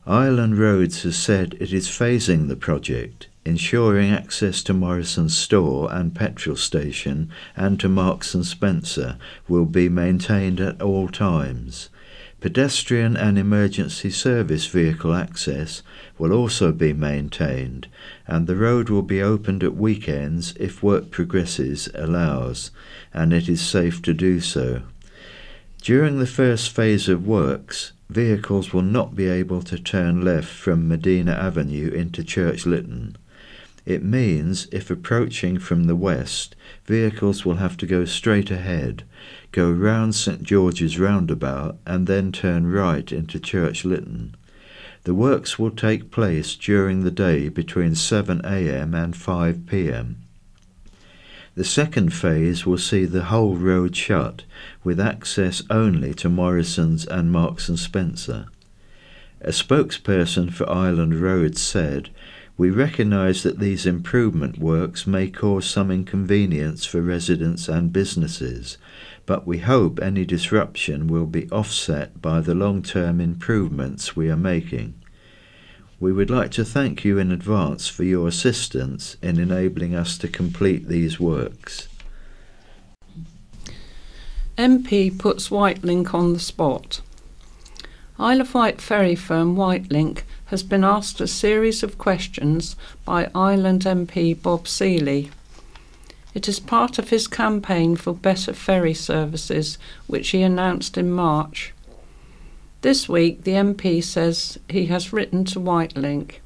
Ireland Roads has said it is phasing the project, ensuring access to Morrison's store and petrol station and to Marks and Spencer will be maintained at all times. Pedestrian and emergency service vehicle access will also be maintained, and the road will be opened at weekends if work progresses allows, and it is safe to do so. During the first phase of works, vehicles will not be able to turn left from Medina Avenue into Church Lytton. It means, if approaching from the west, vehicles will have to go straight ahead, go round St George's roundabout and then turn right into Church Lytton. The works will take place during the day between 7 a.m. and 5 p.m. The second phase will see the whole road shut, with access only to Morrison's and Marks and Spencer. A spokesperson for Ireland Roads said, "We recognise that these improvement works may cause some inconvenience for residents and businesses, but we hope any disruption will be offset by the long-term improvements we are making. We would like to thank you in advance for your assistance in enabling us to complete these works." MP puts Whitelink on the spot. Isle of Wight ferry firm Whitelink has been asked a series of questions by Ireland MP Bob Seeley. It is part of his campaign for better ferry services, which he announced in March. This week, the MP says he has written to Whitelink.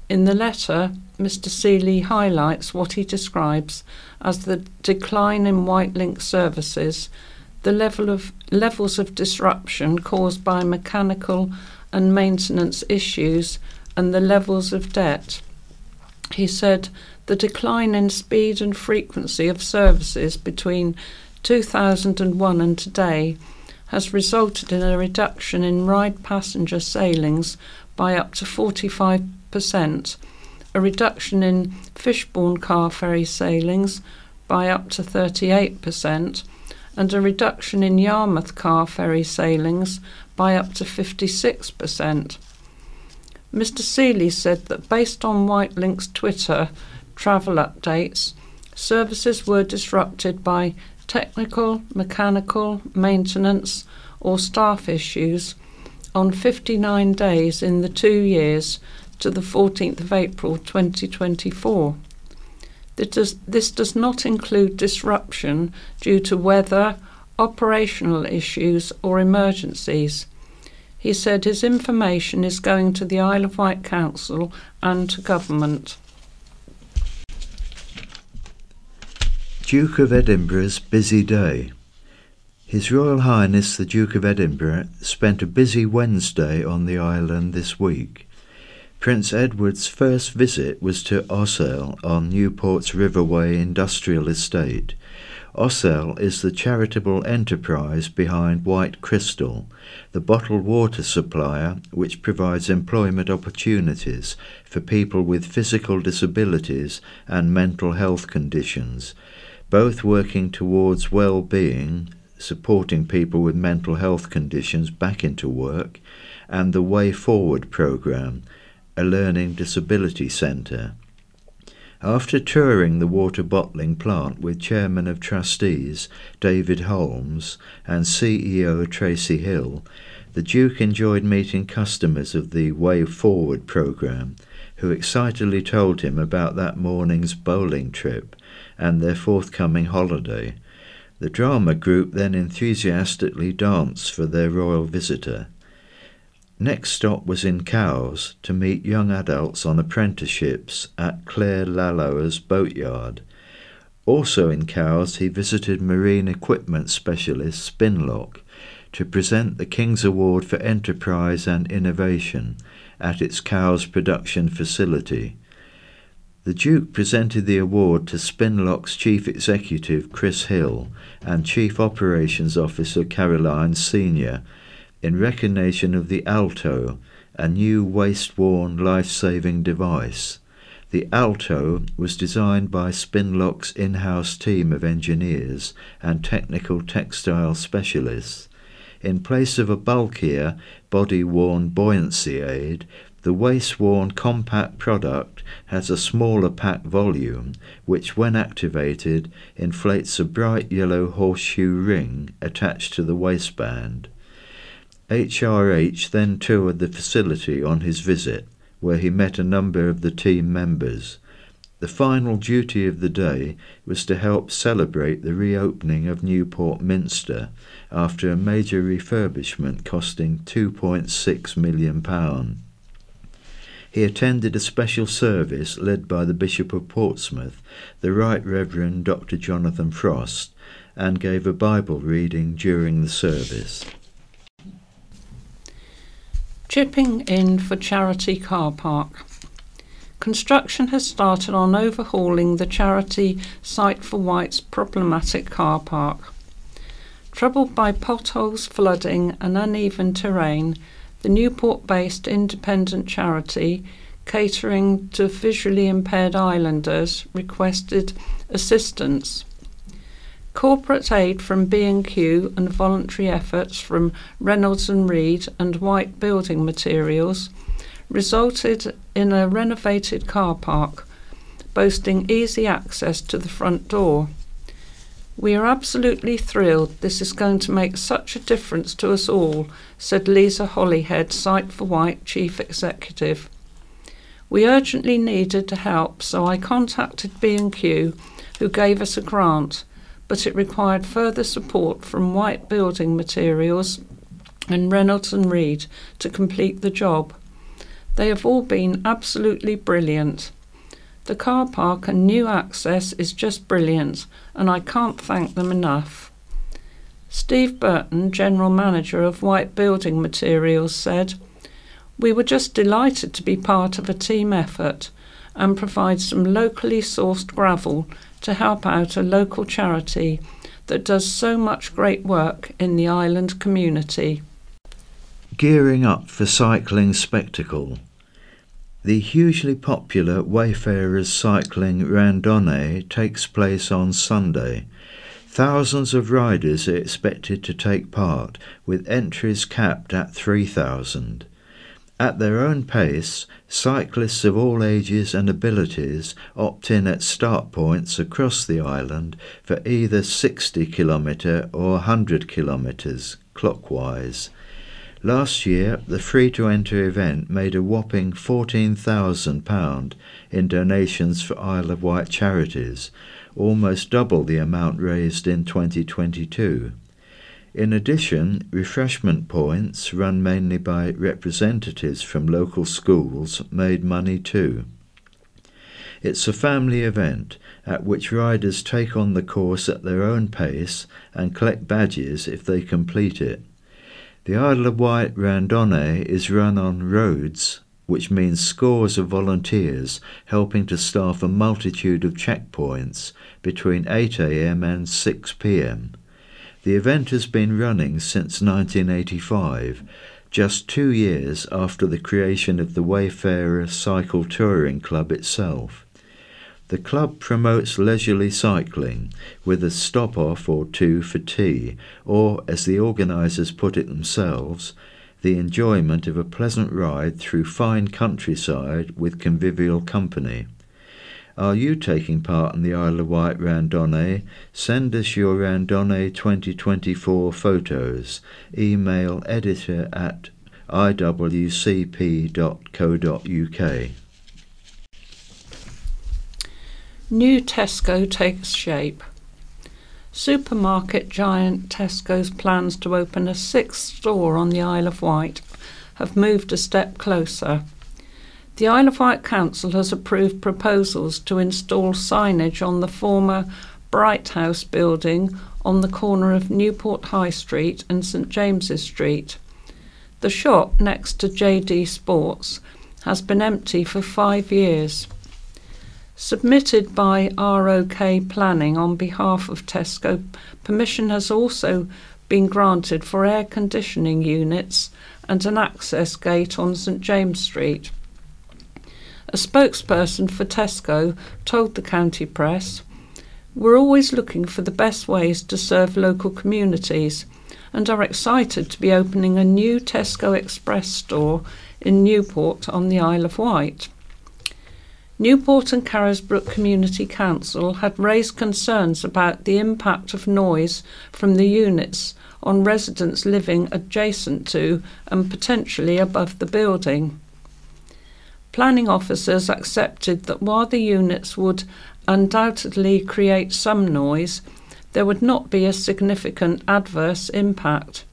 In the letter, Mr Seeley highlights what he describes as the decline in Whitelink services, the levels of disruption caused by mechanical and maintenance issues, and the levels of debt. He said the decline in speed and frequency of services between 2001 and today has resulted in a reduction in Ryde passenger sailings by up to 45%, a reduction in Fishbourne car ferry sailings by up to 38%, and a reduction in Yarmouth car ferry sailings by up to 56%. Mr Seeley said that based on Whitelink's Twitter travel updates, services were disrupted by technical, mechanical, maintenance or staff issues on 59 days in the 2 years to the 14th of April 2024. This does not include disruption due to weather, operational issues or emergencies. He said his information is going to the Isle of Wight Council and to government. Duke of Edinburgh's busy day. His Royal Highness the Duke of Edinburgh spent a busy Wednesday on the island this week. Prince Edward's first visit was to Ossel on Newport's Riverway Industrial Estate. Ossel is the charitable enterprise behind White Crystal, the bottled water supplier which provides employment opportunities for people with physical disabilities and mental health conditions, both working towards well-being, supporting people with mental health conditions back into work, and the Way Forward programme, a learning disability centre. After touring the water bottling plant with Chairman of Trustees David Holmes and CEO Tracy Hill, the Duke enjoyed meeting customers of the Way Forward programme, who excitedly told him about that morning's bowling trip and their forthcoming holiday. The drama group then enthusiastically danced for their royal visitor. Next stop was in Cowes to meet young adults on apprenticeships at Claire Lallower's boatyard. Also in Cowes he visited marine equipment specialist Spinlock to present the King's Award for Enterprise and Innovation at its Cowes production facility. The Duke presented the award to Spinlock's Chief Executive Chris Hill and Chief Operations Officer Caroline Senior, in recognition of the Alto, a new waste-worn life-saving device. The Alto was designed by Spinlock's in-house team of engineers and technical textile specialists. In place of a bulkier, body-worn buoyancy aid, the waste-worn compact product has a smaller pack volume, which when activated inflates a bright yellow horseshoe ring attached to the waistband. HRH then toured the facility on his visit, where he met a number of the team members. The final duty of the day was to help celebrate the reopening of Newport Minster after a major refurbishment costing £2.6 million. He attended a special service led by the Bishop of Portsmouth, the Right Reverend Dr. Jonathan Frost, and gave a Bible reading during the service. Chipping in for charity car park. Construction has started on overhauling the charity Sight for White's problematic car park. Troubled by potholes, flooding and uneven terrain, the Newport-based independent charity, catering to visually impaired islanders, requested assistance. Corporate aid from B&Q and voluntary efforts from Reynolds and Reed and White Building Materials resulted in a renovated car park, boasting easy access to the front door. "We are absolutely thrilled. This is going to make such a difference to us all," said Lisa Hollyhead, Sight for White Chief Executive. "We urgently needed help, so I contacted B&Q, who gave us a grant, but it required further support from White Building Materials and Reynolds and Reed to complete the job. They have all been absolutely brilliant. The car park and new access is just brilliant, and I can't thank them enough." Steve Burton, General Manager of White Building Materials, said, "We were just delighted to be part of a team effort and provide some locally sourced gravel to help out a local charity that does so much great work in the island community." Gearing up for cycling spectacle. The hugely popular Wayfarers Cycling Randonnée takes place on Sunday. Thousands of riders are expected to take part, with entries capped at 3,000. At their own pace, cyclists of all ages and abilities opt in at start points across the island for either 60 km or 100 km clockwise. Last year, the free-to-enter event made a whopping £14,000 in donations for Isle of Wight charities, almost double the amount raised in 2022. In addition, refreshment points, run mainly by representatives from local schools, made money too. It's a family event at which riders take on the course at their own pace and collect badges if they complete it. The Isle of Wight Randonnée is run on roads, which means scores of volunteers helping to staff a multitude of checkpoints between 8 a.m. and 6 p.m. The event has been running since 1985, just 2 years after the creation of the Wayfarer Cycle Touring Club itself. The club promotes leisurely cycling, with a stop-off or two for tea, or, as the organisers put it themselves, the enjoyment of a pleasant ride through fine countryside with convivial company. Are you taking part in the Isle of Wight Randonnée? Send us your Randonnée 2024 photos. Email editor@iwcp.co.uk. New Tesco takes shape. Supermarket giant Tesco's plans to open a 6th store on the Isle of Wight have moved a step closer. The Isle of Wight Council has approved proposals to install signage on the former Bright House building on the corner of Newport High Street and St James's Street. The shop next to JD Sports has been empty for 5 years. Submitted by ROK Planning on behalf of Tesco, permission has also been granted for air conditioning units and an access gate on St James Street. A spokesperson for Tesco told the county press, "We're always looking for the best ways to serve local communities and are excited to be opening a new Tesco Express store in Newport on the Isle of Wight." Newport and Carisbrooke Community Council had raised concerns about the impact of noise from the units on residents living adjacent to and potentially above the building. Planning officers accepted that while the units would undoubtedly create some noise, there would not be a significant adverse impact.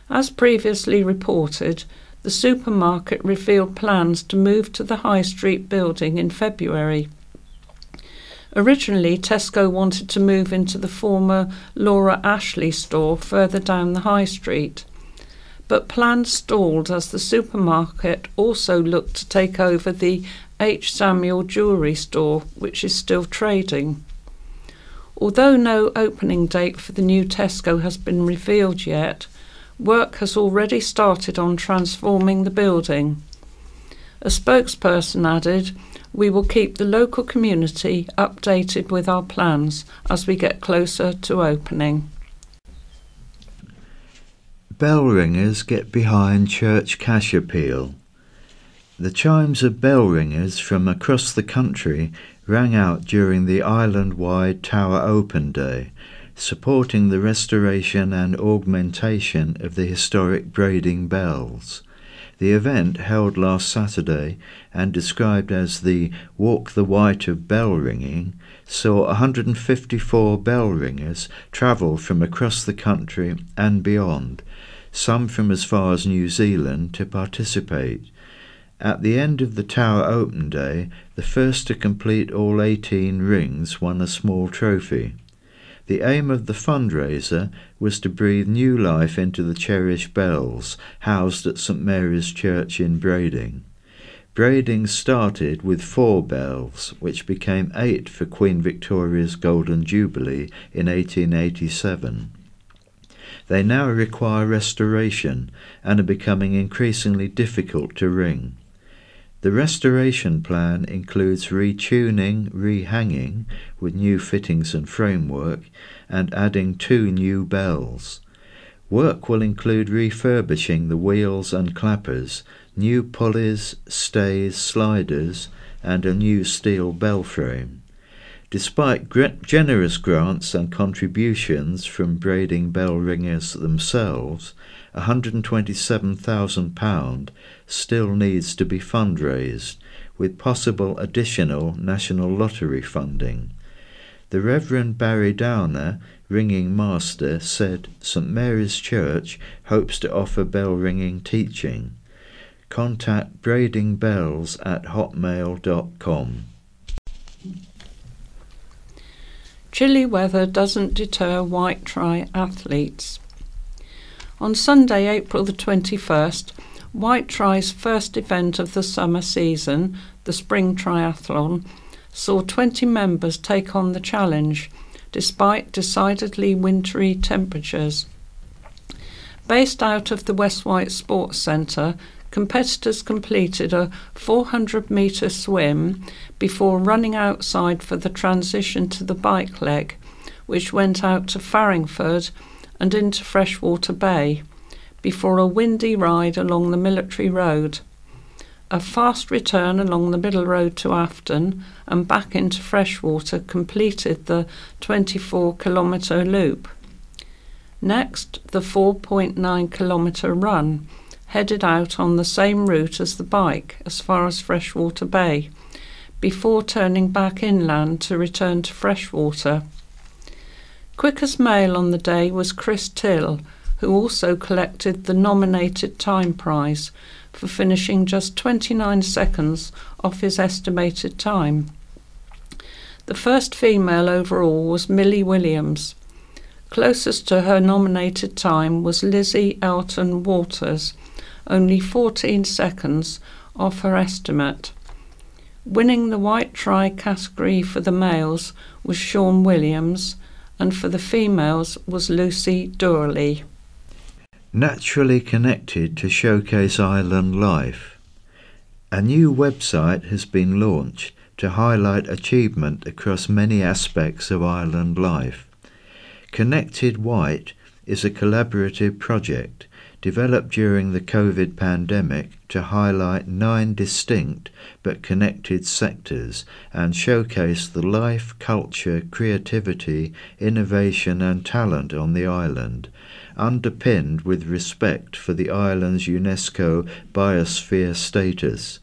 As previously reported, the supermarket revealed plans to move to the High Street building in February. Originally, Tesco wanted to move into the former Laura Ashley store further down the High Street, but plans stalled as the supermarket also looked to take over the H. Samuel jewellery store, which is still trading. Although no opening date for the new Tesco has been revealed yet, work has already started on transforming the building. A spokesperson added, "We will keep the local community updated with our plans as we get closer to opening." Bell ringers get behind church cash appeal. The chimes of bell ringers from across the country rang out during the island-wide Tower Open Day, supporting the restoration and augmentation of the historic Brading bells. The event, held last Saturday and described as the Walk the Wight of bell ringing, saw 154 bell ringers travel from across the country and beyond, some from as far as New Zealand, to participate. At the end of the Tower Open Day, the first to complete all 18 rings won a small trophy. The aim of the fundraiser was to breathe new life into the cherished bells housed at St Mary's Church in Brading. Brading started with 4 bells, which became 8 for Queen Victoria's Golden Jubilee in 1887. They now require restoration and are becoming increasingly difficult to ring. The restoration plan includes retuning, rehanging with new fittings and framework, and adding 2 new bells. Work will include refurbishing the wheels and clappers, new pulleys, stays, sliders, and a new steel bell frame. Despite generous grants and contributions from Brading bell ringers themselves, £127,000 still needs to be fundraised, with possible additional National Lottery funding. The Reverend Barry Downer, ringing master, said St Mary's Church hopes to offer bell ringing teaching. Contact bradingbells@hotmail.com. Chilly weather doesn't deter white triathletes. On Sunday, April the 21st, White Tri's first event of the summer season, the Spring Triathlon, saw 20 members take on the challenge, despite decidedly wintry temperatures. Based out of the West White Sports Centre, competitors completed a 400-metre swim before running outside for the transition to the bike leg, which went out to Farringford and into Freshwater Bay, before a windy ride along the Military Road. A fast return along the Middle Road to Afton and back into Freshwater completed the 24-kilometre loop. Next, the 4.9-kilometre run headed out on the same route as the bike as far as Freshwater Bay, before turning back inland to return to Freshwater. Quickest mail on the day was Chris Till, who also collected the nominated time prize for finishing just 29 seconds off his estimated time. The first female overall was Millie Williams. Closest to her nominated time was Lizzie Elton Waters, only 14 seconds off her estimate. Winning the White Tri category for the males was Sean Williams, and for the females was Lucy Durley. Naturally connected to showcase island life. A new website has been launched to highlight achievement across many aspects of island life. Connected White is a collaborative project developed during the COVID pandemic to highlight 9 distinct but connected sectors and showcase the life, culture, creativity, innovation and talent on the island, underpinned with respect for the island's UNESCO biosphere status.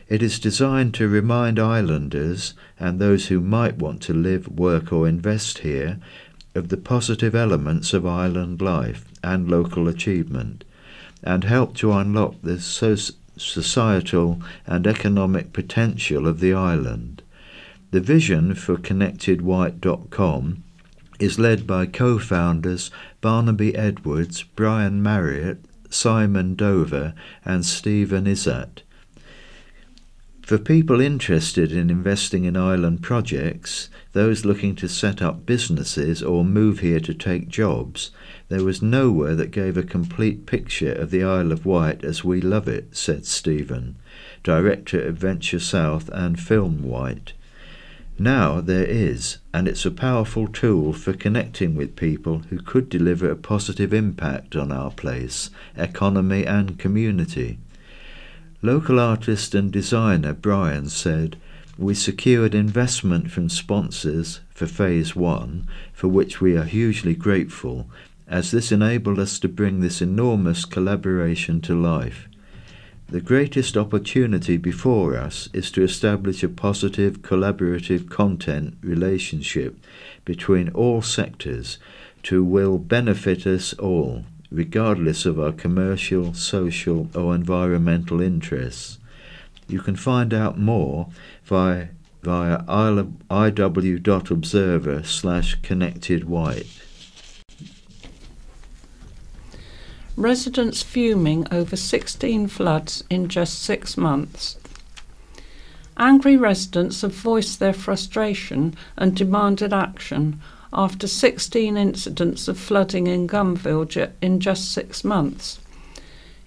It is designed to remind islanders and those who might want to live, work or invest here of the positive elements of island life and local achievement, and help to unlock the societal and economic potential of the island. The vision for ConnectedWhite.com is led by co-founders Barnaby Edwards, Brian Marriott, Simon Dover and Stephen Izzat. For people interested in investing in island projects, those looking to set up businesses or move here to take jobs, there was nowhere that gave a complete picture of the Isle of Wight as we love it, said Stephen, director of Venture South and Film Wight. Now there is, and it's a powerful tool for connecting with people who could deliver a positive impact on our place, economy and community. Local artist and designer Brian said, "We secured investment from sponsors for Phase 1, for which we are hugely grateful, as this enabled us to bring this enormous collaboration to life. The greatest opportunity before us is to establish a positive collaborative content relationship between all sectors to will benefit us all, regardless of our commercial, social or environmental interests." You can find out more via iw.observer/connectedwhite. Residents fuming over 16 floods in just 6 months. Angry residents have voiced their frustration and demanded action after 16 incidents of flooding in Gunville in just 6 months.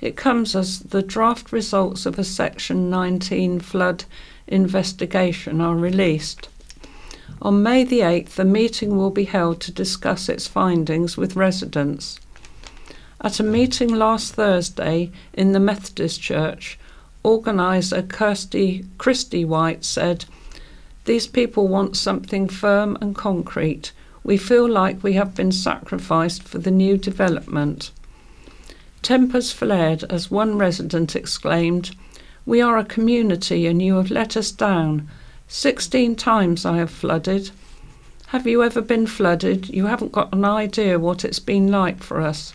It comes as the draft results of a Section 19 flood investigation are released. On May the 8th, a meeting will be held to discuss its findings with residents. At a meeting last Thursday in the Methodist Church, organiser Christy White said, "These people want something firm and concrete. We feel like we have been sacrificed for the new development." Tempers flared as one resident exclaimed, "We are a community and you have let us down. 16 times I have flooded. Have you ever been flooded? You haven't got an idea what it's been like for us.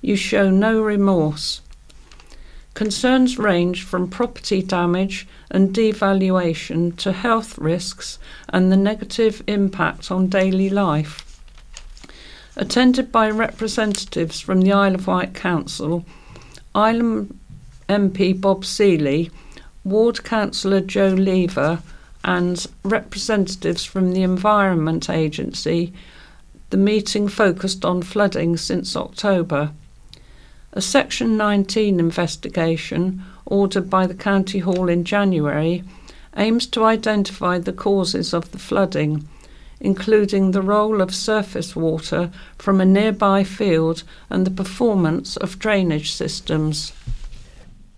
You show no remorse." Concerns range from property damage and devaluation to health risks and the negative impact on daily life. Attended by representatives from the Isle of Wight Council, Island MP Bob Seeley, Ward Councillor Joe Lever and representatives from the Environment Agency, the meeting focused on flooding since October. A Section 19 investigation, ordered by the County Hall in January, aims to identify the causes of the flooding, including the role of surface water from a nearby field and the performance of drainage systems.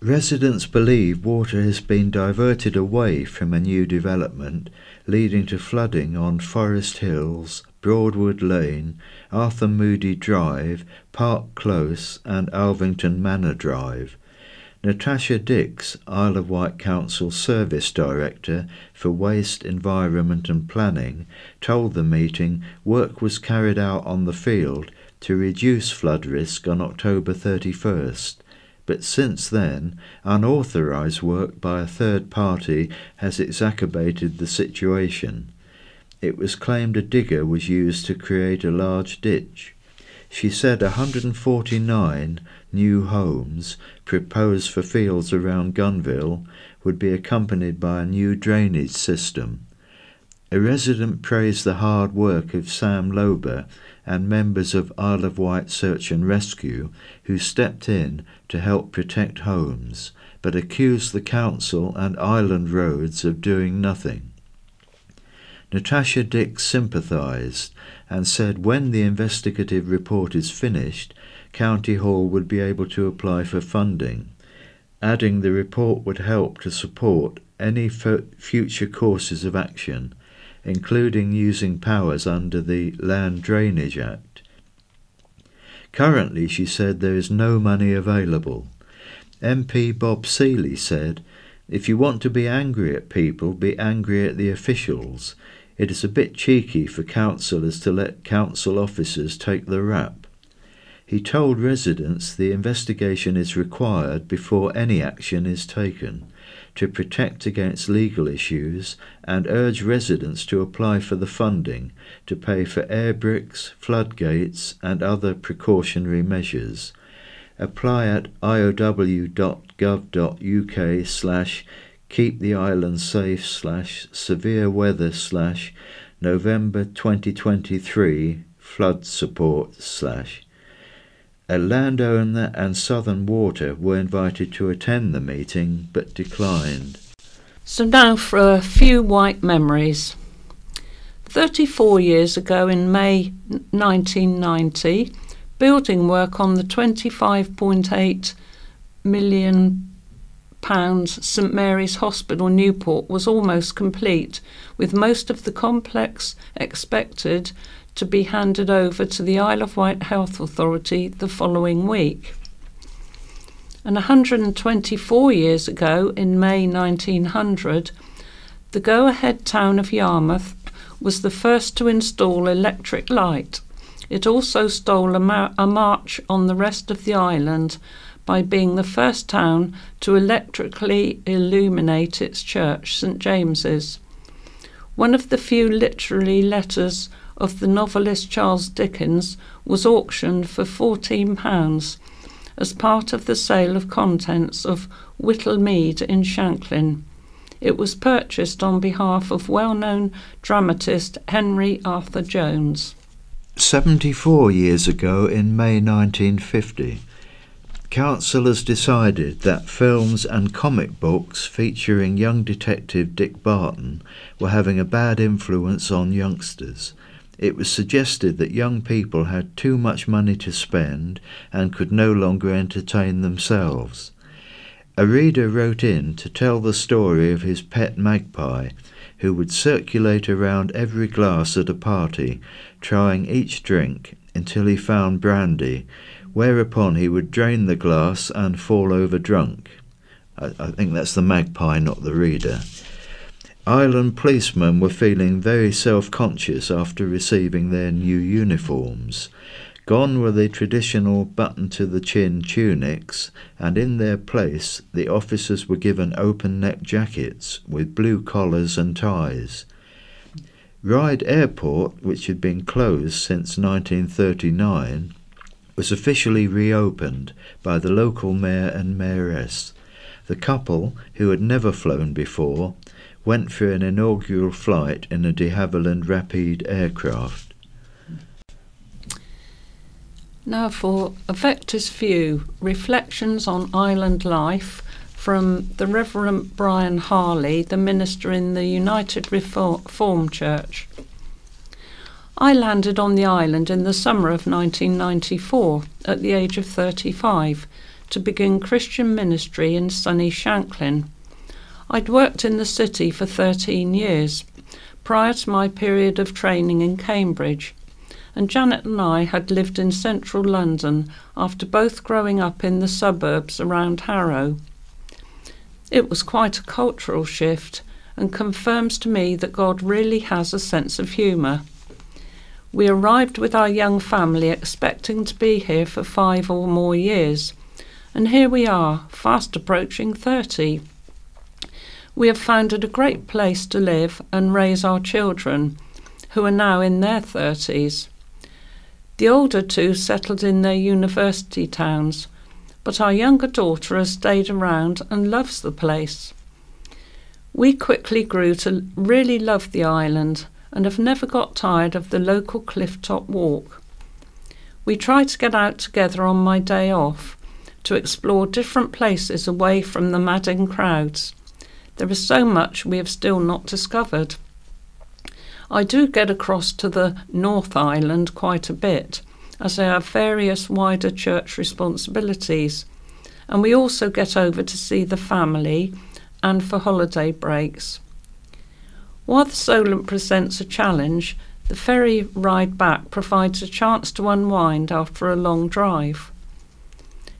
Residents believe water has been diverted away from a new development, leading to flooding on Forest Hills, Broadwood Lane, Arthur Moody Drive, Park Close and Alvington Manor Drive. Natasha Dix, Isle of Wight Council Service Director for Waste, Environment and Planning, told the meeting work was carried out on the field to reduce flood risk on October 31st. But since then, unauthorised work by a third party has exacerbated the situation. It was claimed a digger was used to create a large ditch. She said 149 new homes proposed for fields around Gunville would be accompanied by a new drainage system. A resident praised the hard work of Sam Lober and members of Isle of Wight Search and Rescue who stepped in to help protect homes, but accused the council and Island Roads of doing nothing. Natasha Dix sympathised and said when the investigative report is finished, County Hall would be able to apply for funding, adding the report would help to support any future courses of action, including using powers under the Land Drainage Act. Currently, she said, there is no money available. MP Bob Seeley said, if you want to be angry at people, be angry at the officials. It is a bit cheeky for councillors to let council officers take the rap. He told residents the investigation is required before any action is taken, to protect against legal issues and urge residents to apply for the funding to pay for air bricks, floodgates and other precautionary measures. Apply at iow.gov.uk/keep-the-island-safe/severe-weather/November 2023 flood support/. A landowner and Southern Water were invited to attend the meeting but declined. So now for a few Wight memories. 34 years ago in May 1990, building work on the £25.8 million St Mary's Hospital Newport was almost complete, with most of the complex expected to be handed over to the Isle of Wight Health Authority the following week. And 124 years ago, in May 1900, the go-ahead town of Yarmouth was the first to install electric light. It also stole a march on the rest of the island by being the first town to electrically illuminate its church, St James's. One of the few literary letters of the novelist Charles Dickens was auctioned for £14 as part of the sale of contents of Whittle Mead in Shanklin. It was purchased on behalf of well-known dramatist Henry Arthur Jones. 74 years ago in May 1950, councillors decided that films and comic books featuring young detective Dick Barton were having a bad influence on youngsters. It was suggested that young people had too much money to spend and could no longer entertain themselves. A reader wrote in to tell the story of his pet magpie, who would circulate around every glass at a party, trying each drink until he found brandy, whereupon he would drain the glass and fall over drunk. I think that's the magpie, not the reader. Island policemen were feeling very self-conscious after receiving their new uniforms. Gone were the traditional button-to-the-chin tunics, and in their place the officers were given open-neck jackets with blue collars and ties. Ryde Airport, which had been closed since 1939, was officially reopened by the local mayor and mayoress. The couple, who had never flown before, went for an inaugural flight in a de Havilland Rapide aircraft. Now for a Vector's View, Reflections on Island Life from the Reverend Brian Harley, the minister in the United Reformed Church. I landed on the island in the summer of 1994 at the age of 35 to begin Christian ministry in sunny Shanklin. I'd worked in the city for 13 years, prior to my period of training in Cambridge, and Janet and I had lived in central London after both growing up in the suburbs around Harrow. It was quite a cultural shift and confirms to me that God really has a sense of humour. We arrived with our young family expecting to be here for 5 or more years, and here we are, fast approaching 30. We have founded a great place to live and raise our children, who are now in their 30s. The older two settled in their university towns, but our younger daughter has stayed around and loves the place. We quickly grew to really love the island and have never got tired of the local cliff-top walk. We try to get out together on my day off to explore different places away from the madding crowds. There is so much we have still not discovered. I do get across to the North Island quite a bit, as I have various wider church responsibilities, and we also get over to see the family and for holiday breaks. While the Solent presents a challenge, the ferry ride back provides a chance to unwind after a long drive.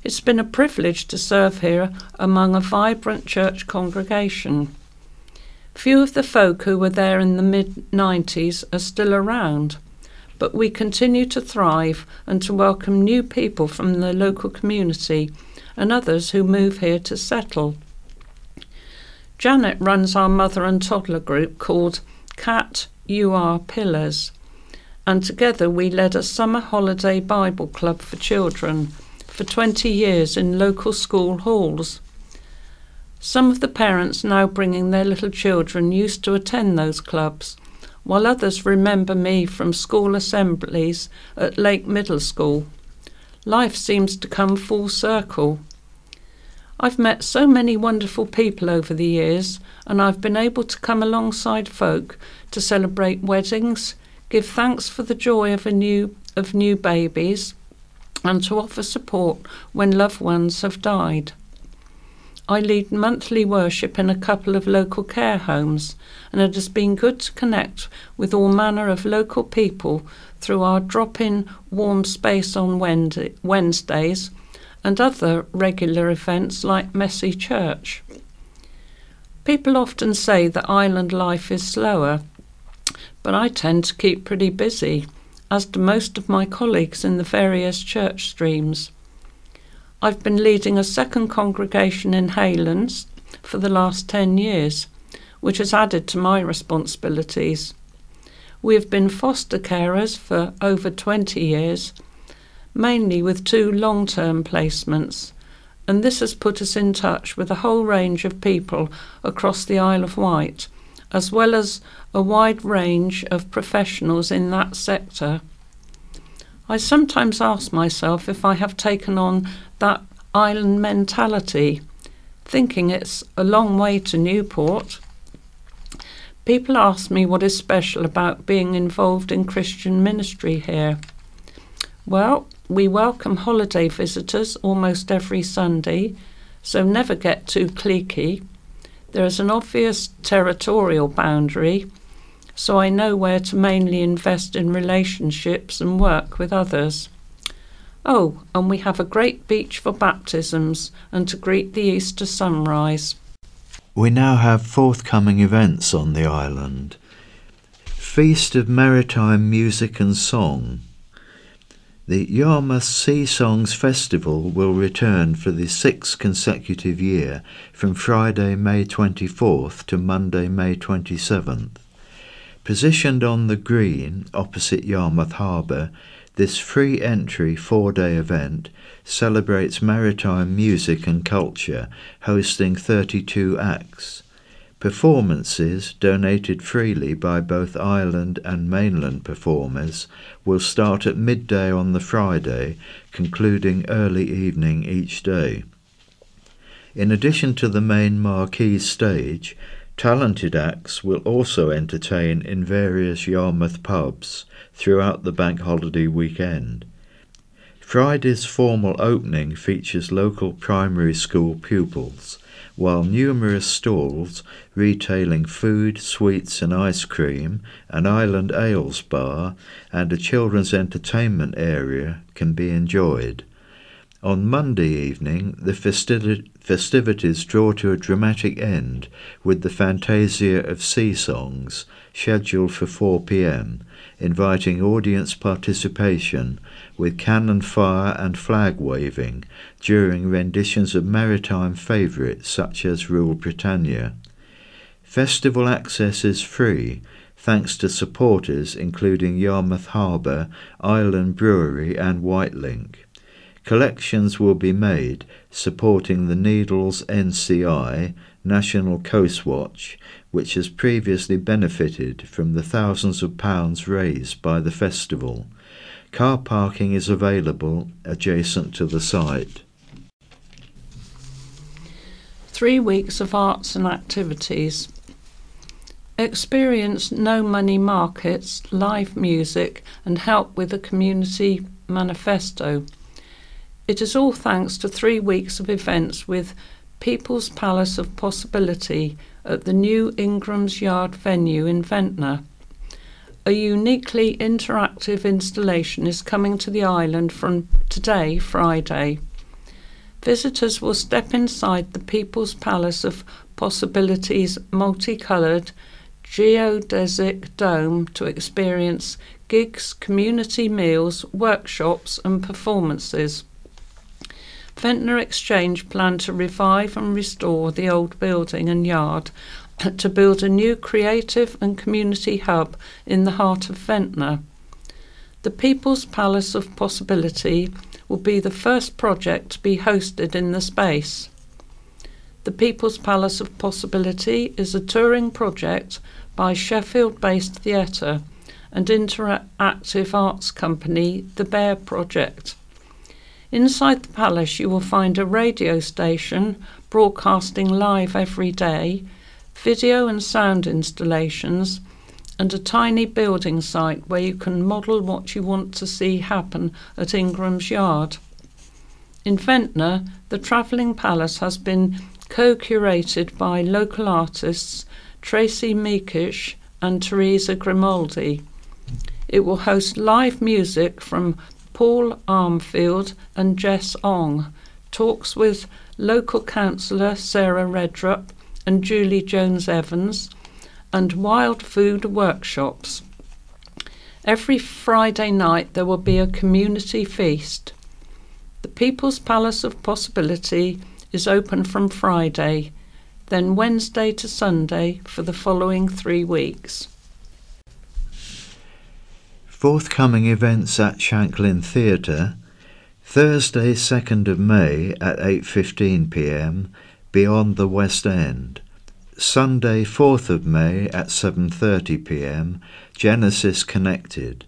It's been a privilege to serve here among a vibrant church congregation. Few of the folk who were there in the mid-90s are still around, but we continue to thrive and to welcome new people from the local community and others who move here to settle. Janet runs our mother and toddler group called Cat You Are Pillars, and together we led a summer holiday Bible club for children for 20 years in local school halls. Some of the parents now bringing their little children used to attend those clubs, while others remember me from school assemblies at Lake Middle School. Life seems to come full circle. I've met so many wonderful people over the years, and I've been able to come alongside folk to celebrate weddings, give thanks for the joy of new babies, and to offer support when loved ones have died. I lead monthly worship in a couple of local care homes, and it has been good to connect with all manner of local people through our drop-in warm space on Wednesdays and other regular events like Messy Church. People often say that island life is slower, but I tend to keep pretty busy, as do most of my colleagues in the various church streams. I've been leading a second congregation in Haylands for the last 10 years, which has added to my responsibilities. We have been foster carers for over 20 years, mainly with 2 long-term placements, and this has put us in touch with a whole range of people across the Isle of Wight, as well as a wide range of professionals in that sector. I sometimes ask myself if I have taken on that island mentality, thinking it's a long way to Newport. People ask me what is special about being involved in Christian ministry here. Well, we welcome holiday visitors almost every Sunday, so never get too cliquey. There is an obvious territorial boundary, so I know where to mainly invest in relationships and work with others. Oh, and we have a great beach for baptisms and to greet the Easter sunrise. We now have forthcoming events on the island. Feast of Maritime Music and Song. The Yarmouth Sea Songs Festival will return for the 6th consecutive year from Friday, May 24th to Monday, May 27th. Positioned on the green opposite Yarmouth Harbour, this free entry 4-day event celebrates maritime music and culture, hosting 32 acts. Performances, donated freely by both island and mainland performers, will start at midday on the Friday, concluding early evening each day. In addition to the main marquee stage, talented acts will also entertain in various Yarmouth pubs throughout the bank holiday weekend. Friday's formal opening features local primary school pupils, while numerous stalls retailing food, sweets and ice cream, an island ales bar and a children's entertainment area can be enjoyed. On Monday evening, the festivities draw to a dramatic end with the Fantasia of Sea Songs, scheduled for 4 p.m, inviting audience participation with cannon fire and flag waving during renditions of maritime favourites such as Rule Britannia. Festival access is free, thanks to supporters including Yarmouth Harbour, Island Brewery and Whitelink. Collections will be made supporting the Needles NCI, National Coast Watch, which has previously benefited from the thousands of pounds raised by the festival. Car parking is available adjacent to the site. 3 weeks of arts and activities. Experience no money markets, live music and help with a community manifesto. It is all thanks to 3 weeks of events with People's Palace of Possibility at the new Ingram's Yard venue in Ventnor. A uniquely interactive installation is coming to the island from today, Friday. Visitors will step inside the People's Palace of Possibility's multicoloured geodesic dome to experience gigs, community meals, workshops and performances. Ventnor Exchange plan to revive and restore the old building and yard to build a new creative and community hub in the heart of Ventnor. The People's Palace of Possibility will be the first project to be hosted in the space. The People's Palace of Possibility is a touring project by Sheffield-based theatre and interactive arts company The Bear Project. Inside the palace you will find a radio station broadcasting live every day, video and sound installations, and a tiny building site where you can model what you want to see happen at Ingram's Yard. In Ventnor, the travelling palace has been co-curated by local artists Tracy Meekish and Teresa Grimaldi. It will host live music from Paul Armfield and Jess Ong, talks with local councillor Sarah Redrup and Julie Jones-Evans, and wild food workshops. Every Friday night there will be a community feast. The People's Palace of Possibility is open from Friday, then Wednesday to Sunday for the following 3 weeks. Forthcoming events at Shanklin Theatre: Thursday 2nd of May at 8:15 p.m, Beyond the West End. Sunday 4th of May at 7:30 p.m, Genesis Connected.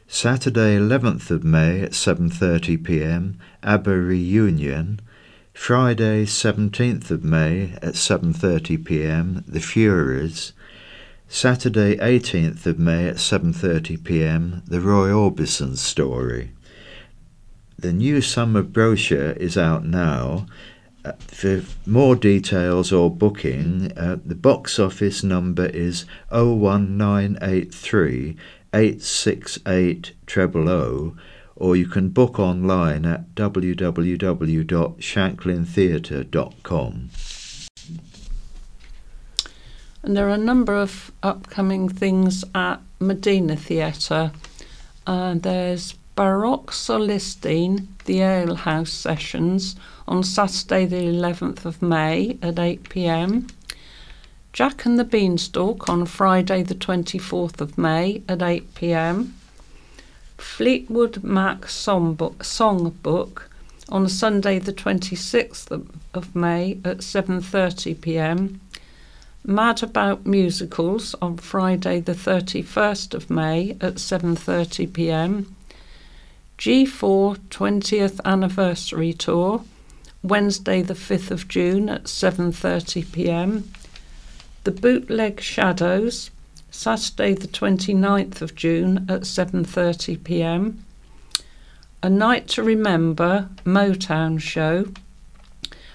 Saturday 11th of May at 7:30 p.m, ABBA Reunion. Friday 17th of May at 7:30 p.m, The Furies. Saturday 18th of May at 7:30 p.m, The Roy Orbison Story. The new summer brochure is out now. For more details or booking, the box office number is 01983 868 000, or you can book online at www.shanklintheatre.com. And there are a number of upcoming things at Medina Theatre. There's Baroque Solistine, the Ale House sessions on Saturday the 11th of May at 8 p.m. Jack and the Beanstalk on Friday the 24th of May at 8 p.m. Fleetwood Mac Songbook on Sunday the 26th of May at 7:30 p.m. Mad About Musicals on Friday the 31st of May at 7:30 p.m. G4 20th Anniversary Tour, Wednesday the 5th of June at 7:30 p.m. The Bootleg Shadows, Saturday the 29th of June at 7:30 p.m. A Night to Remember Motown Show,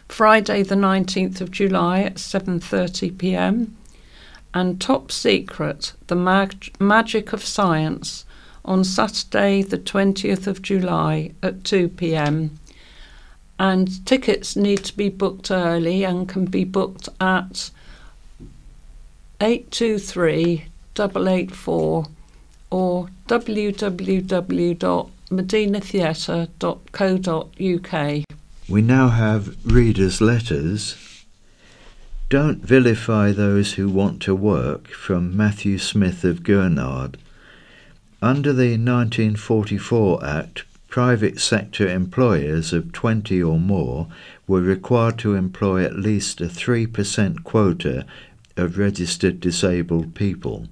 Friday the 19th of July at 7:30 p.m. and Top Secret, The Magic of Science on Saturday the 20th of July at 2 p.m. And tickets need to be booked early and can be booked at 823-884 or www.medinatheatre.co.uk. We now have readers' letters. Don't vilify those who want to work, from Matthew Smith of Gurnard. Under the 1944 Act, private sector employers of 20 or more were required to employ at least a 3% quota of registered disabled people.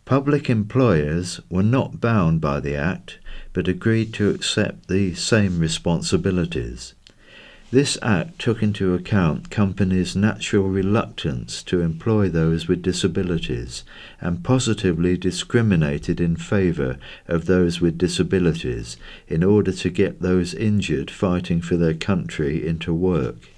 Public employers were not bound by the Act, but agreed to accept the same responsibilities. This Act took into account companies' natural reluctance to employ those with disabilities and positively discriminated in favour of those with disabilities in order to get those injured fighting for their country into work.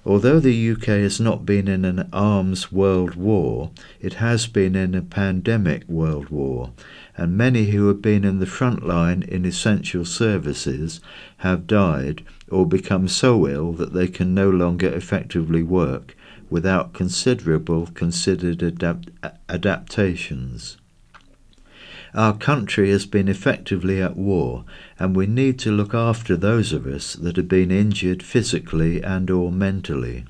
Although the UK has not been in an arms world war, it has been in a pandemic world war, and many who have been in the front line in essential services have died or become so ill that they can no longer effectively work without considered adaptations. Our country has been effectively at war, and we need to look after those of us that have been injured physically and or mentally.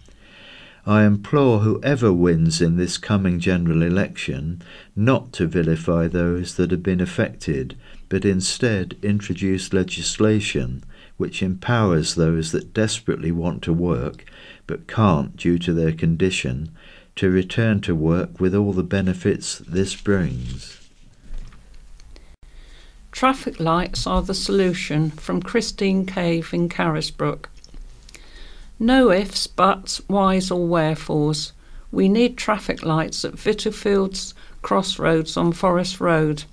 I implore whoever wins in this coming general election not to vilify those that have been affected, but instead introduce legislation which empowers those that desperately want to work but can't due to their condition to return to work with all the benefits this brings. Traffic lights are the solution, from Christine Cave in Carisbrooke. No ifs, buts, whys or wherefores. We need traffic lights at Vitterfield's crossroads on Forest Road.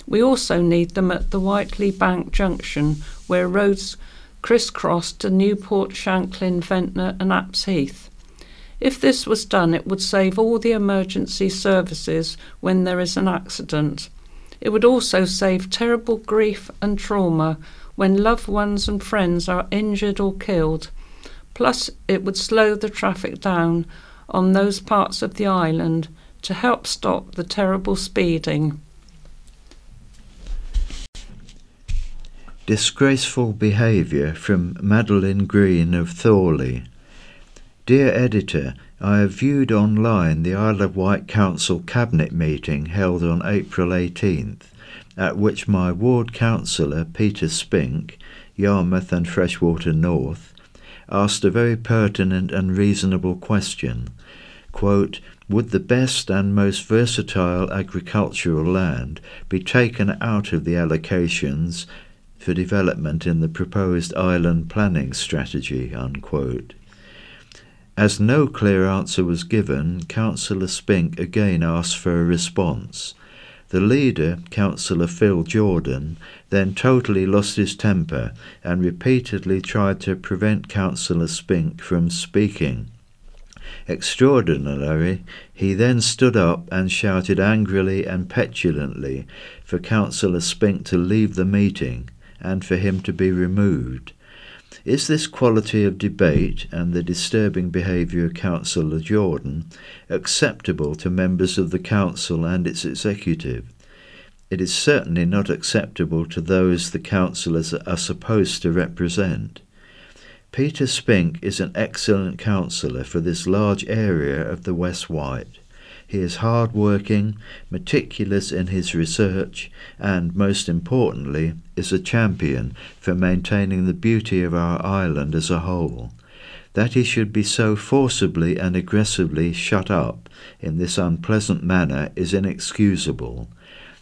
We also need them at the Whiteley Bank Junction, where roads crisscross to Newport, Shanklin, Ventnor and Apps Heath. If this was done, it would save all the emergency services when there is an accident. It would also save terrible grief and trauma when loved ones and friends are injured or killed. Plus, it would slow the traffic down on those parts of the island to help stop the terrible speeding. Disgraceful behaviour, from Madeline Green of Thorley. Dear Editor, I have viewed online the Isle of Wight Council Cabinet meeting held on April 18th, at which my ward councillor Peter Spink, Yarmouth and Freshwater North, asked a very pertinent and reasonable question. Quote, would the best and most versatile agricultural land be taken out of the allocations for development in the proposed island planning strategy? Unquote. As no clear answer was given, Councillor Spink again asked for a response. The leader, Councillor Phil Jordan, then totally lost his temper and repeatedly tried to prevent Councillor Spink from speaking. Extraordinarily, he then stood up and shouted angrily and petulantly for Councillor Spink to leave the meeting and for him to be removed. Is this quality of debate and the disturbing behaviour of Councillor Jordan acceptable to members of the Council and its executive? It is certainly not acceptable to those the councillors are supposed to represent. Peter Spink is an excellent councillor for this large area of the West Wight. He is hard-working, meticulous in his research, and, most importantly, is a champion for maintaining the beauty of our island as a whole. That he should be so forcibly and aggressively shut up in this unpleasant manner is inexcusable.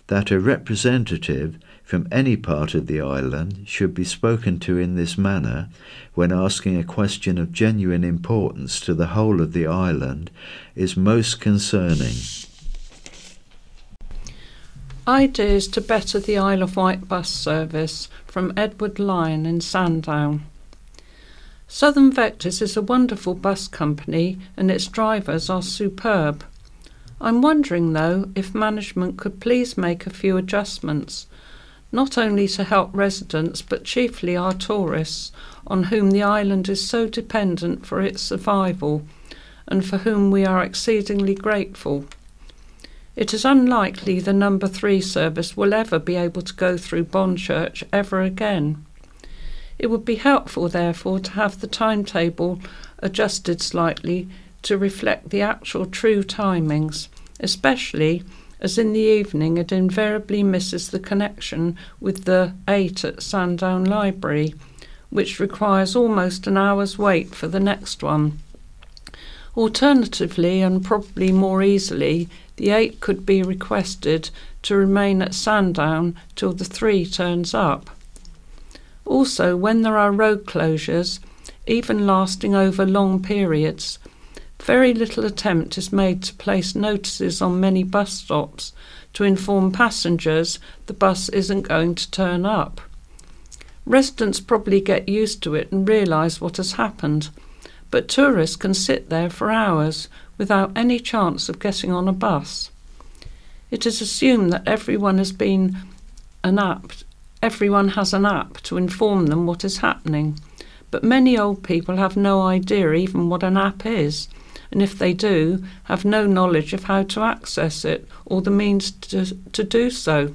That a representative from any part of the island should be spoken to in this manner, when asking a question of genuine importance to the whole of the island, is most concerning. Ideas to better the Isle of Wight bus service from Edward Lyon in Sandown. Southern Vectors is a wonderful bus company and its drivers are superb. I'm wondering though if management could please make a few adjustments, not only to help residents but chiefly our tourists, on whom the island is so dependent for its survival and for whom we are exceedingly grateful. It is unlikely the number 3 service will ever be able to go through Bonchurch ever again. It would be helpful therefore to have the timetable adjusted slightly to reflect the actual true timings, especially as in the evening it invariably misses the connection with the 8 at Sandown Library, which requires almost an hour's wait for the next one. Alternatively, and probably more easily, the 8 could be requested to remain at Sandown till the 3 turns up. Also, when there are road closures, even lasting over long periods, very little attempt is made to place notices on many bus stops to inform passengers the bus isn't going to turn up. Residents probably get used to it and realise what has happened, but tourists can sit there for hours without any chance of getting on a bus. It is assumed that everyone has an app to inform them what is happening, but many old people have no idea even what an app is, and if they do, have no knowledge of how to access it or the means to do so.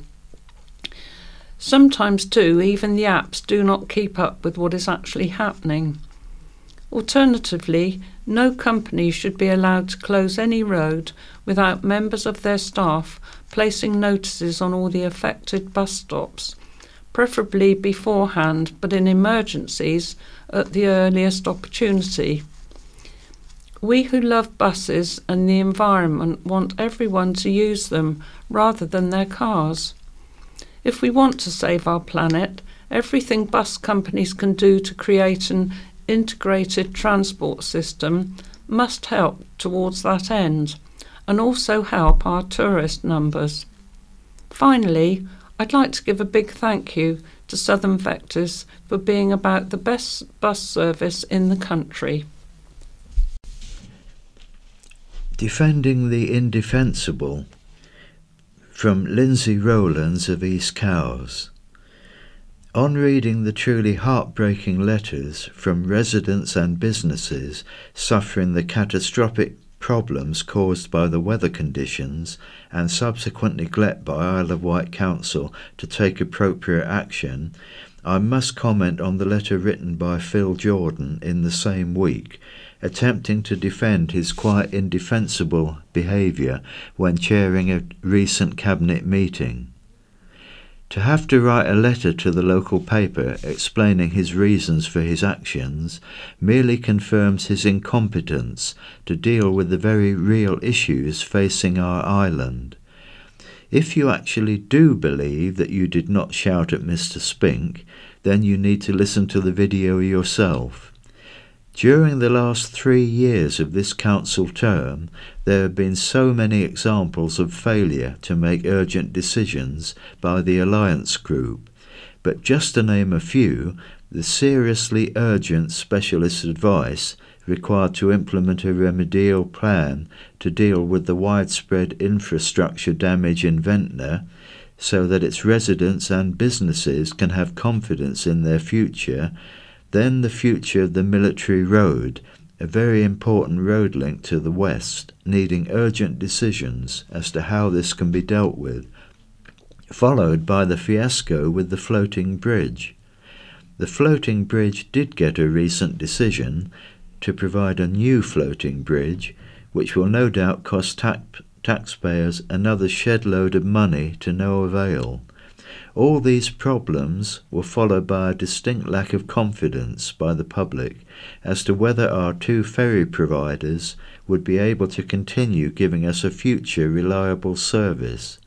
Sometimes too, even the apps do not keep up with what is actually happening. Alternatively, no company should be allowed to close any road without members of their staff placing notices on all the affected bus stops, preferably beforehand, but in emergencies at the earliest opportunity. We who love buses and the environment want everyone to use them rather than their cars. If we want to save our planet, everything bus companies can do to create an integrated transport system must help towards that end, and also help our tourist numbers. Finally, I'd like to give a big thank you to Southern Vectors for being about the best bus service in the country. Defending the Indefensible, from Lindsay Rowlands of East Cowes. On reading the truly heartbreaking letters from residents and businesses suffering the catastrophic problems caused by the weather conditions and subsequent neglect by Isle of Wight Council to take appropriate action, I must comment on the letter written by Phil Jordan in the same week, attempting to defend his quite indefensible behaviour when chairing a recent cabinet meeting. To have to write a letter to the local paper explaining his reasons for his actions merely confirms his incompetence to deal with the very real issues facing our island. If you actually do believe that you did not shout at Mr. Spink, then you need to listen to the video yourself. During the last 3 years of this council term, there have been so many examples of failure to make urgent decisions by the Alliance Group, but just to name a few, the seriously urgent specialist advice required to implement a remedial plan to deal with the widespread infrastructure damage in Ventnor, so that its residents and businesses can have confidence in their future. Then the future of the Military Road, a very important road link to the west, needing urgent decisions as to how this can be dealt with. followed by the fiasco with the floating bridge. The floating bridge did get a recent decision to provide a new floating bridge, which will no doubt cost taxpayers another shed load of money to no avail. All these problems were followed by a distinct lack of confidence by the public as to whether our two ferry providers would be able to continue giving us a future reliable service.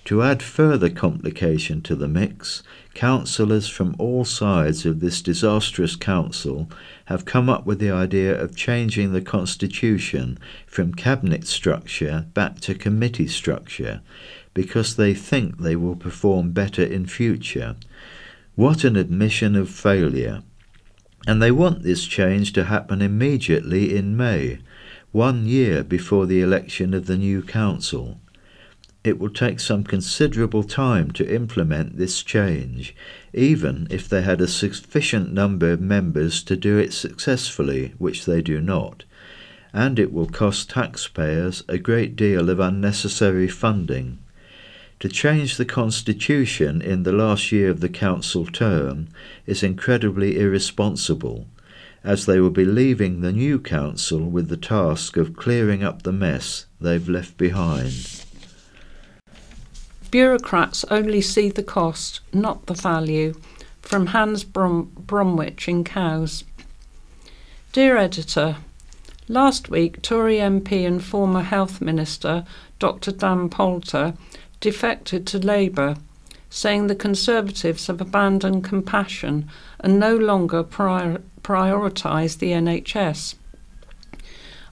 To add further complication to the mix, councillors from all sides of this disastrous council have come up with the idea of changing the constitution from cabinet structure back to committee structure, because they think they will perform better in future. What an admission of failure. And they want this change to happen immediately in May, 1 year before the election of the new council. It will take some considerable time to implement this change, even if they had a sufficient number of members to do it successfully, which they do not, and it will cost taxpayers a great deal of unnecessary funding. To change the constitution in the last year of the council term is incredibly irresponsible, as they will be leaving the new council with the task of clearing up the mess they've left behind. Bureaucrats only see the cost, not the value. From Hans Bromwich in Cowes. Dear Editor, last week Tory MP and former Health Minister Dr Dan Poulter defected to Labour, saying the Conservatives have abandoned compassion and no longer prioritise the NHS.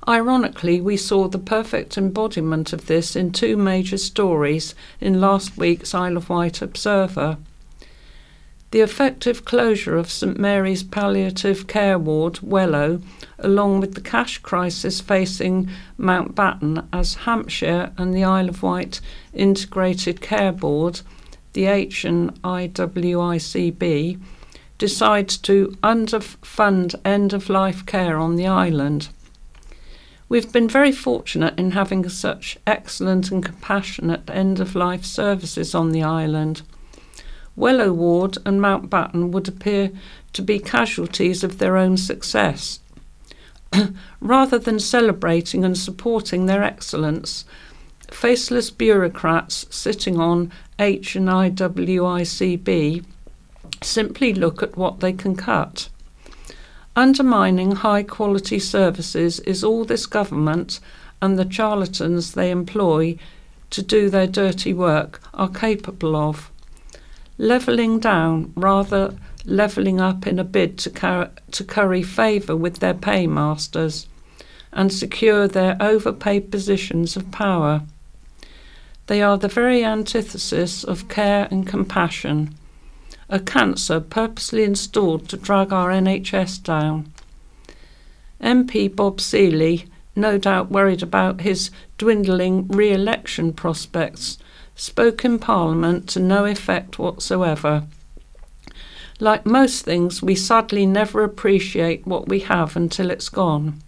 Ironically, we saw the perfect embodiment of this in two major stories in last week's Isle of Wight Observer. The effective closure of St Mary's Palliative Care Ward, Wellow, along with the cash crisis facing Mountbatten as Hampshire and the Isle of Wight Integrated Care Board, the HNIWICB, decides to underfund end-of-life care on the island. We've been very fortunate in having such excellent and compassionate end-of-life services on the island. Wellow Ward and Mountbatten would appear to be casualties of their own success. Rather than celebrating and supporting their excellence, faceless bureaucrats sitting on HNIWICB simply look at what they can cut. Undermining high-quality services is all this government and the charlatans they employ to do their dirty work are capable of. Levelling down, rather levelling up in a bid to curry favour with their paymasters and secure their overpaid positions of power. They are the very antithesis of care and compassion, a cancer purposely installed to drag our NHS down. MP Bob Seeley, no doubt worried about his dwindling re-election prospects, spoke in Parliament to no effect whatsoever. Like most things, we sadly never appreciate what we have until it's gone.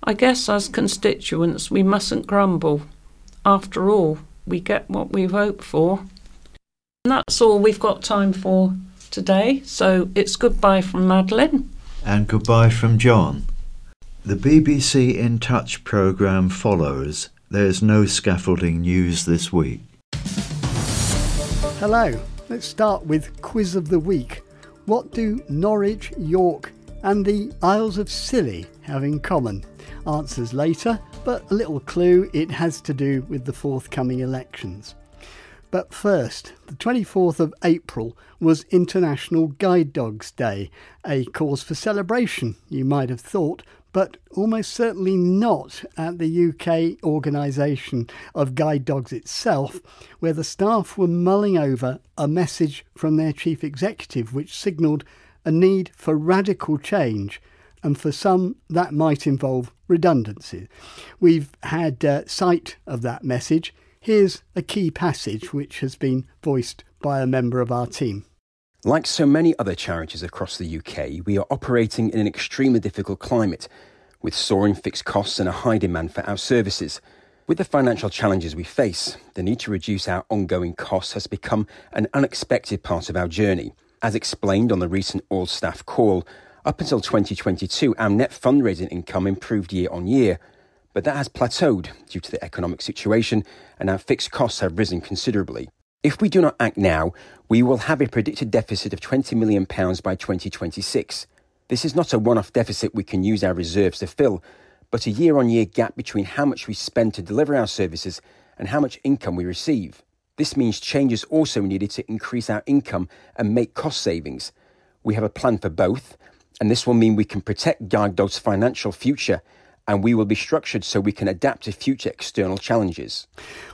I guess as constituents we mustn't grumble. After all, we get what we vote for. And that's all we've got time for today, so it's goodbye from Madeline. And goodbye from John. The BBC In Touch programme follows. There's no scaffolding news this week. Hello, let's start with Quiz of the Week. What do Norwich, York and the Isles of Scilly have in common? Answers later, but a little clue, it has to do with the forthcoming elections. But first, the 24th of April was International Guide Dogs Day, a cause for celebration, you might have thought, but almost certainly not at the UK organisation of guide dogs itself, where the staff were mulling over a message from their chief executive which signalled a need for radical change, and for some that might involve redundancy. We've had sight of that message. Here's a key passage which has been voiced by a member of our team. Like so many other charities across the UK, we are operating in an extremely difficult climate, with soaring fixed costs and a high demand for our services. With the financial challenges we face, the need to reduce our ongoing costs has become an unexpected part of our journey. As explained on the recent all-staff call, up until 2022, our net fundraising income improved year on year, but that has plateaued due to the economic situation and our fixed costs have risen considerably. If we do not act now, we will have a predicted deficit of £20 million by 2026. This is not a one-off deficit we can use our reserves to fill, but a year-on-year gap between how much we spend to deliver our services and how much income we receive. This means change is also needed to increase our income and make cost savings. We have a plan for both, and this will mean we can protect Guide Dog's financial future, and we will be structured so we can adapt to future external challenges.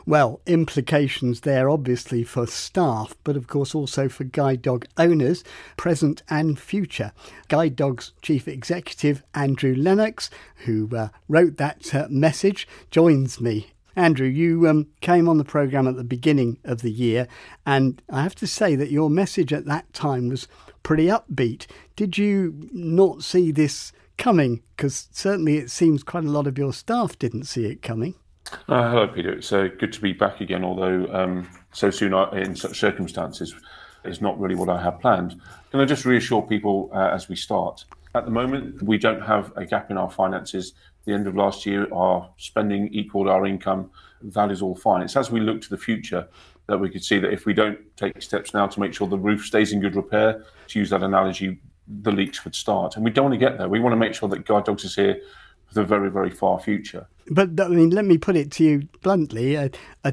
Well, implications there obviously for staff, but of course also for Guide Dog owners, present and future. Guide Dog's Chief Executive, Andrew Lennox, who wrote that message, joins me. Andrew, you came on the programme at the beginning of the year, and I have to say that your message at that time was pretty upbeat. Did you not see this coming? Because certainly it seems quite a lot of your staff didn't see it coming. Hello, Peter. It's good to be back again, although so soon in such circumstances is not really what I had planned. Can I just reassure people as we start? At the moment, we don't have a gap in our finances. At the end of last year, our spending equaled our income. That is all fine. It's as we look to the future that we could see that if we don't take steps now to make sure the roof stays in good repair, to use that analogy, the leaks would start. And we don't want to get there. We want to make sure that Guide Dogs is here for the very, very far future. But, I mean, let me put it to you bluntly, a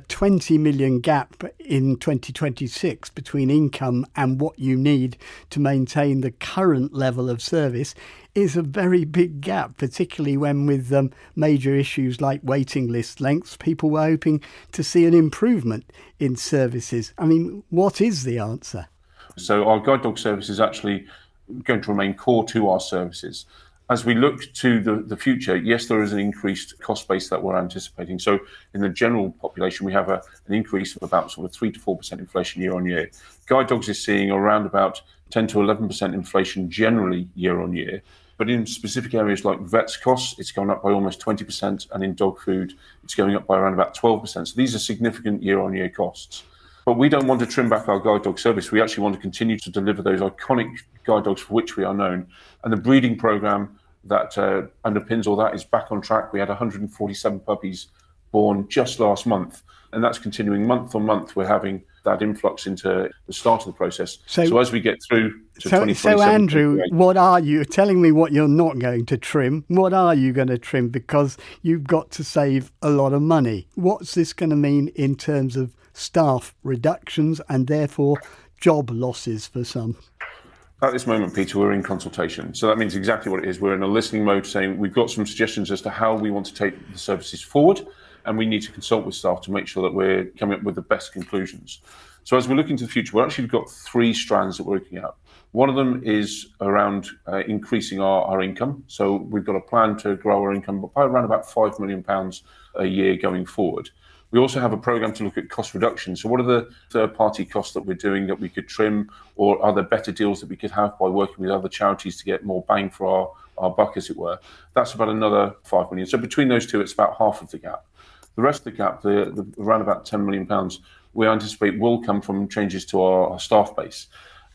20 million gap in 2026 between income and what you need to maintain the current level of service is a very big gap, particularly when with major issues like waiting list lengths, people were hoping to see an improvement in services. I mean, what is the answer? So our Guide Dog service is actually going to remain core to our services. As we look to the future, yes, there is an increased cost base that we're anticipating. So in the general population, we have an increase of about sort of 3 to 4% inflation year on year. Guide Dogs is seeing around about 10 to 11% inflation generally year on year. But in specific areas like vets costs, it's gone up by almost 20%. And in dog food, it's going up by around about 12%. So these are significant year on year costs. But we don't want to trim back our Guide Dog service. We actually want to continue to deliver those iconic Guide Dogs for which we are known. And the breeding programme that underpins all that is back on track. We had 147 puppies born just last month, and that's continuing month on month. We're having that influx into the start of the process. So as we get through to 2027... So Andrew, what are you telling me what you're not going to trim? What are you going to trim? Because you've got to save a lot of money. What's this going to mean in terms of staff reductions and therefore job losses for some? At this moment, Peter, we're in consultation. So that means exactly what it is. We're in a listening mode saying we've got some suggestions as to how we want to take the services forward, and we need to consult with staff to make sure that we're coming up with the best conclusions. So as we look into the future, we've actually got 3 strands that we're looking at. One of them is around increasing our income. So we've got a plan to grow our income by around about £5 million a year going forward. We also have a programme to look at cost reduction. So what are the third-party costs that we're doing that we could trim, or are there better deals that we could have by working with other charities to get more bang for our buck, as it were? That's about another £5 million. So between those two, it's about half of the gap. The rest of the gap, the around about £10 million, we anticipate will come from changes to our staff base.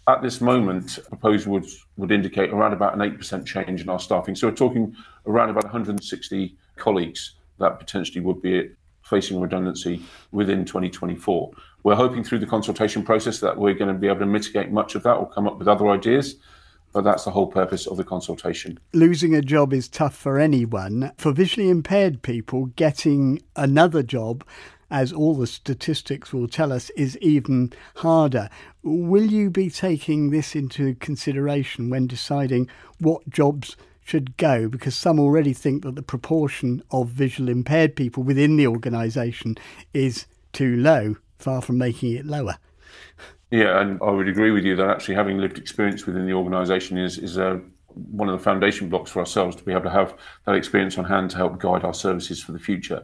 At this moment, proposal would indicate around about an 8% change in our staffing. So we're talking around about 160 colleagues that potentially would be facing redundancy within 2024. We're hoping through the consultation process that we're going to be able to mitigate much of that or come up with other ideas, but that's the whole purpose of the consultation. Losing a job is tough for anyone. For visually impaired people, getting another job, as all the statistics will tell us, is even harder. Will you be taking this into consideration when deciding what jobs should go? Because some already think that the proportion of visually impaired people within the organisation is too low, far from making it lower. Yeah, and I would agree with you that actually having lived experience within the organisation is one of the foundation blocks for ourselves, to be able to have that experience on hand to help guide our services for the future.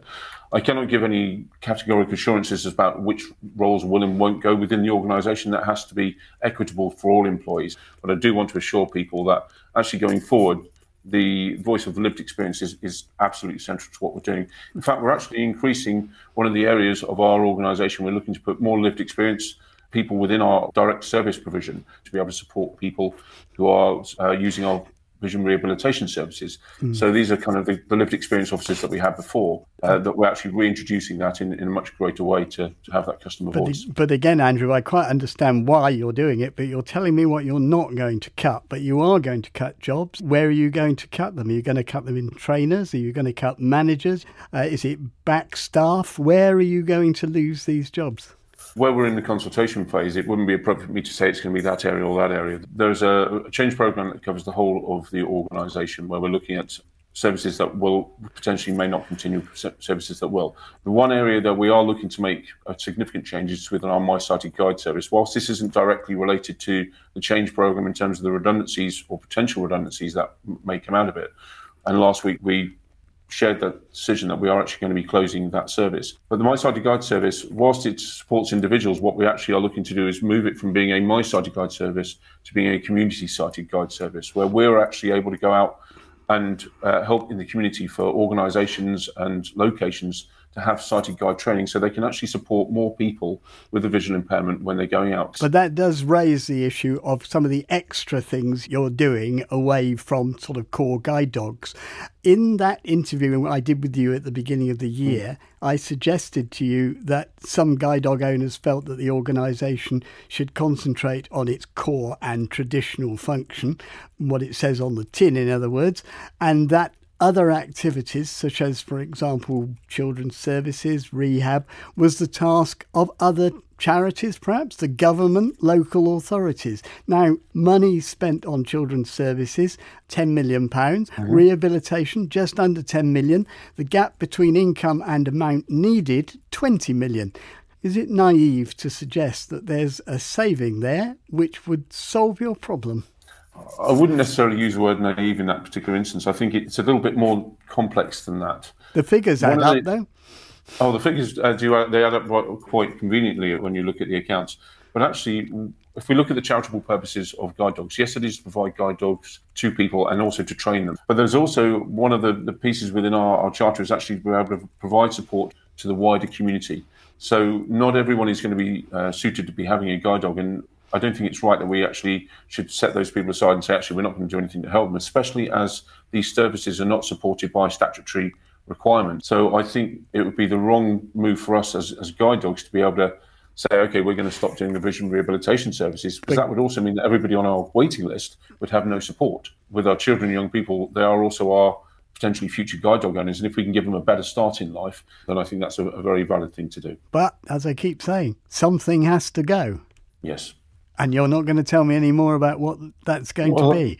I cannot give any categorical assurances about which roles will and won't go within the organisation. That has to be equitable for all employees. But I do want to assure people that actually going forward, the voice of lived experience is absolutely central to what we're doing. In fact, we're actually increasing one of the areas of our organisation. We're looking to put more lived experience people within our direct service provision to be able to support people who are using our vision rehabilitation services. So these are kind of the lived experience officers that we had before, that we're actually reintroducing that in a much greater way to have that customer voice. But again, Andrew, I quite understand why you're doing it, but you're telling me what you're not going to cut, but you are going to cut jobs. Where are you going to cut them? Are you going to cut them in trainers? Are you going to cut managers? Is it back staff? Where are you going to lose these jobs? Where we're in the consultation phase, it wouldn't be appropriate for me to say it's going to be that area or that area. There's a change programme that covers the whole of the organisation, where we're looking at services that will potentially may not continue, services that will. The one area that we are looking to make a significant change is within our My Sighted Guide service. Whilst this isn't directly related to the change programme in terms of the redundancies or potential redundancies that may come out of it, and last week we shared that decision that we are actually going to be closing that service. But the My Sighted Guide service, whilst it supports individuals, what we actually are looking to do is move it from being a My Sighted Guide service to being a community sighted guide service, where we're actually able to go out and help in the community for organisations and locations to have sighted guide training, so they can actually support more people with a visual impairment when they're going out. But that does raise the issue of some of the extra things you're doing away from sort of core guide dogs. In that interview I did with you at the beginning of the year, I suggested to you that some guide dog owners felt that the organisation should concentrate on its core and traditional function, what it says on the tin, in other words, and that other activities, such as, for example, children's services, rehab, was the task of other charities, perhaps, the government, local authorities. Now, money spent on children's services, £10 million, rehabilitation, just under 10 million, the gap between income and amount needed, 20 million. Is it naive to suggest that there's a saving there which would solve your problem? I wouldn't necessarily use the word naive in that particular instance. I think it's a little bit more complex than that. The figures add up, though. Oh, the figures they add up quite conveniently when you look at the accounts. But actually, if we look at the charitable purposes of guide dogs, yes, it is to provide guide dogs to people and also to train them. But there's also one of the pieces within our charter is actually to be able to provide support to the wider community. So not everyone is going to be suited to be having a guide dog, and I don't think it's right that we actually should set those people aside and say, actually, we're not going to do anything to help them, especially as these services are not supported by statutory requirements. So I think it would be the wrong move for us as guide dogs to be able to say, OK, we're going to stop doing the vision rehabilitation services, because that would also mean that everybody on our waiting list would have no support. With our children and young people, they are also our potentially future guide dog owners, and if we can give them a better start in life, then I think that's a very valid thing to do. But, as I keep saying, something has to go. Yes. And you're not going to tell me any more about what that's going to be.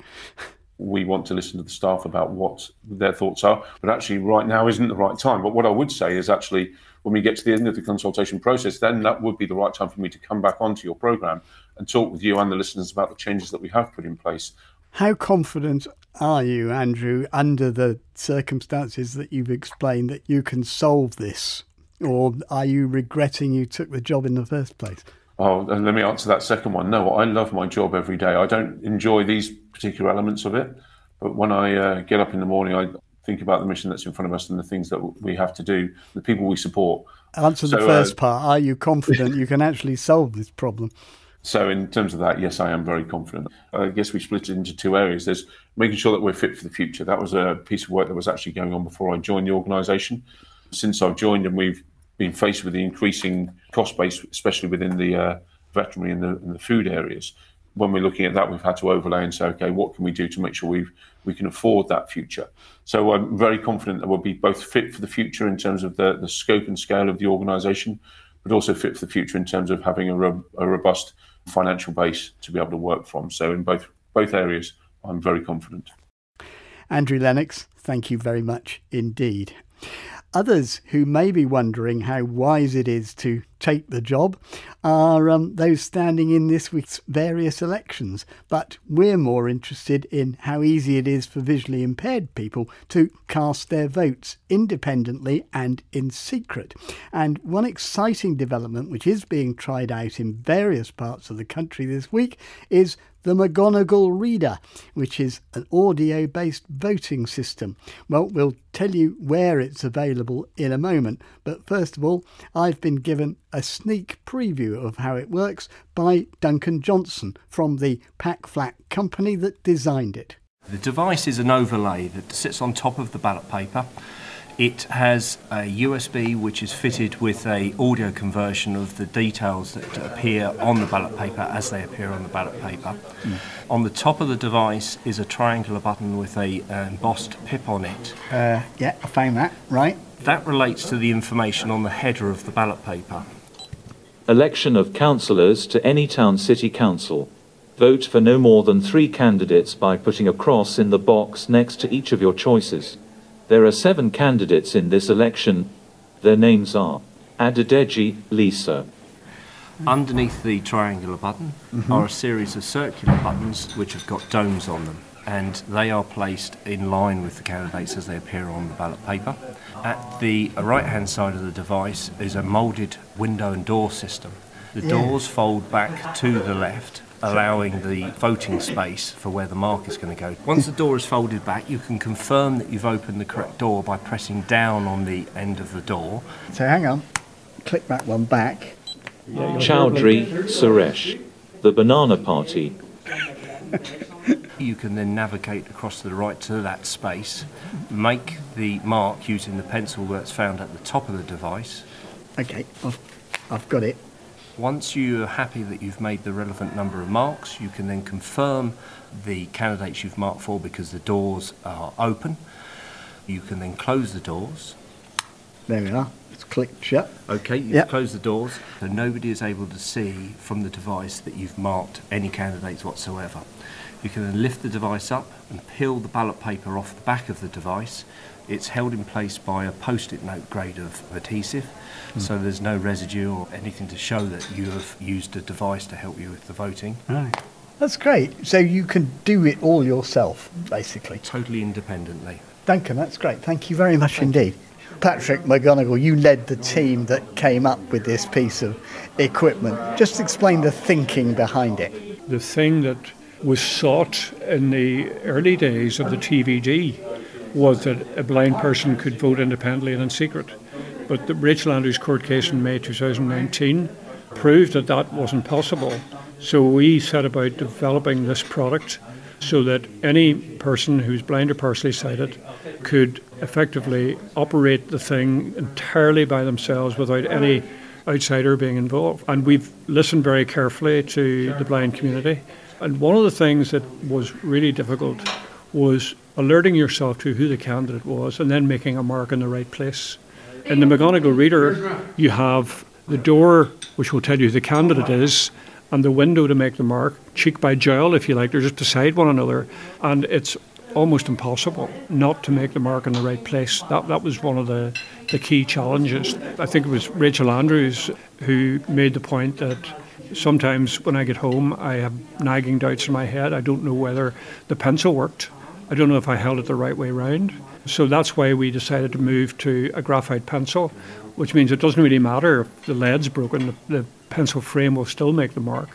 We want to listen to the staff about what their thoughts are, but actually right now isn't the right time. But what I would say is actually when we get to the end of the consultation process, then that would be the right time for me to come back onto your programme and talk with you and the listeners about the changes that we have put in place. How confident are you, Andrew, under the circumstances that you've explained, that you can solve this? Or are you regretting you took the job in the first place? Oh, and let me answer that second one. No, I love my job every day. I don't enjoy these particular elements of it, but when I get up in the morning, I think about the mission that's in front of us and the things that we have to do, the people we support. Answer the first part. Are you confident you can actually solve this problem? So in terms of that, yes, I am very confident. I guess we split it into two areas. There's making sure that we're fit for the future. That was a piece of work that was actually going on before I joined the organisation. Since I've joined and we've been faced with the increasing cost base, especially within the veterinary and the food areas. When we're looking at that, we've had to overlay and say, OK, what can we do to make sure we can afford that future? So I'm very confident that we'll be both fit for the future in terms of the scope and scale of the organisation, but also fit for the future in terms of having a robust financial base to be able to work from. So in both areas, I'm very confident. Andrew Lennox, thank you very much indeed. Others who may be wondering how wise it is to take the job are those standing in this week's various elections. But we're more interested in how easy it is for visually impaired people to cast their votes independently and in secret. And one exciting development which is being tried out in various parts of the country this week is the McGonagall Reader, which is an audio-based voting system. Well, we'll tell you where it's available in a moment. But first of all, I've been given a sneak preview of how it works by Duncan Johnson from the Pack Flat company that designed it. The device is an overlay that sits on top of the ballot paper. It has a USB which is fitted with a audio conversion of the details that appear on the ballot paper as they appear on the ballot paper. On the top of the device is a triangular button with a embossed pip on it. Yeah, I found that, right. That relates to the information on the header of the ballot paper. Election of councillors to any town city council. Vote for no more than 3 candidates by putting a cross in the box next to each of your choices. There are 7 candidates in this election. Their names are Adedeji Lisa. Underneath the triangular button are a series of circular buttons which have got domes on them, and they are placed in line with the candidates as they appear on the ballot paper. At the right-hand side of the device is a moulded window and door system. The doors fold back to the left, allowing the voting space for where the mark is going to go. Once the door is folded back, you can confirm that you've opened the correct door by pressing down on the end of the door. So hang on, click that one back. Chowdhury Suresh, the Banana Party. You can then navigate across to the right to that space, make the mark using the pencil that's found at the top of the device. OK, I've got it. Once you're happy that you've made the relevant number of marks, you can then confirm the candidates you've marked for because the doors are open. You can then close the doors. There we are. It's clicked shut. OK, you've closed the doors, so nobody is able to see from the device that you've marked any candidates whatsoever. You can then lift the device up and peel the ballot paper off the back of the device. It's held in place by a post-it note grade of adhesive, so there's no residue or anything to show that you have used a device to help you with the voting. Right. That's great. So you can do it all yourself, basically. Totally independently. Duncan, that's great. Thank you very much indeed. Patrick McGonagall, you led the team that came up with this piece of equipment. Just explain the thinking behind it. The thing that was sought in the early days of the TVD was that a blind person could vote independently and in secret. But the Rachel Andrews court case in May 2019 proved that that wasn't possible. So we set about developing this product so that any person who's blind or partially sighted could effectively operate the thing entirely by themselves without any outsider being involved. And we've listened very carefully to the blind community. And one of the things that was really difficult was alerting yourself to who the candidate was and then making a mark in the right place. In the McGonagall Reader, you have the door which will tell you who the candidate is and the window to make the mark, cheek by jowl if you like, they're just beside one another, and it's almost impossible not to make the mark in the right place. That was one of the key challenges. I think it was Rachel Andrews who made the point that sometimes when I get home I have nagging doubts in my head. I don't know whether the pencil worked. I don't know if I held it the right way round. So that's why we decided to move to a graphite pencil, which means it doesn't really matter if the lead's broken, the pencil frame will still make the mark.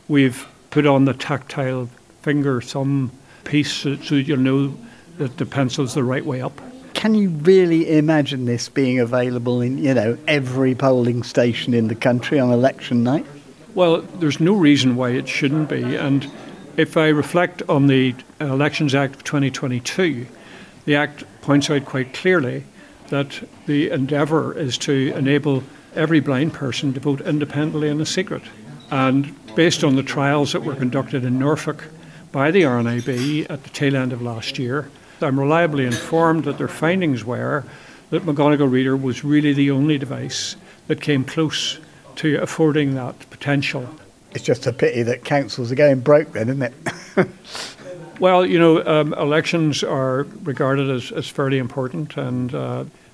We've put on the tactile finger thumb piece so that you'll know that the pencil's the right way up. Can you really imagine this being available in, every polling station in the country on election night? Well, there's no reason why it shouldn't be. And if I reflect on the Elections Act of 2022, the Act points out quite clearly that the endeavour is to enable every blind person to vote independently and in secret. And based on the trials that were conducted in Norfolk by the RNIB at the tail end of last year, I'm reliably informed that their findings were that McGonagall Reader was really the only device that came close to affording that potential. It's just a pity that councils are going broke then, isn't it? Well, elections are regarded as fairly important, and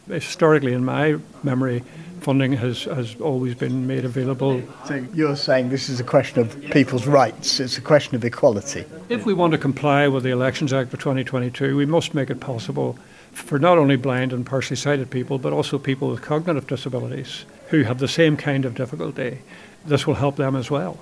Historically, in my memory, funding has always been made available. So you're saying this is a question of people's rights, it's a question of equality? If we want to comply with the Elections Act of 2022, we must make it possible for not only blind and partially sighted people, but also people with cognitive disabilities who have the same kind of difficulty. This will help them as well.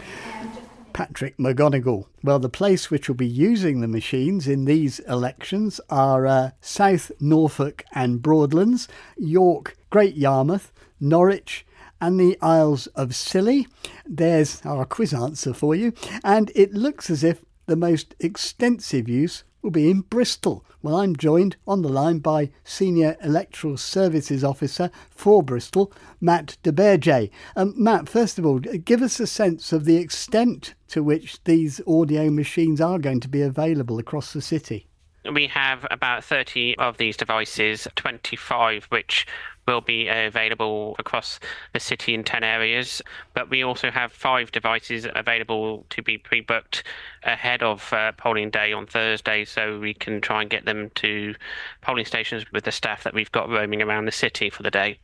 Patrick McGonigal. Well, the place which will be using the machines in these elections are South Norfolk and Broadlands, York, Great Yarmouth, Norwich and the Isles of Scilly. There's our quiz answer for you. And it looks as if the most extensive use will be in Bristol. Well, I'm joined on the line by Senior Electoral Services Officer for Bristol, Matt de Berger. Matt, first of all, give us a sense of the extent to which these audio machines are going to be available across the city. We have about 30 of these devices, 25 which will be available across the city in 10 areas. But we also have 5 devices available to be pre-booked ahead of polling day on Thursday, so we can try and get them to polling stations with the staff that we've got roaming around the city for the day.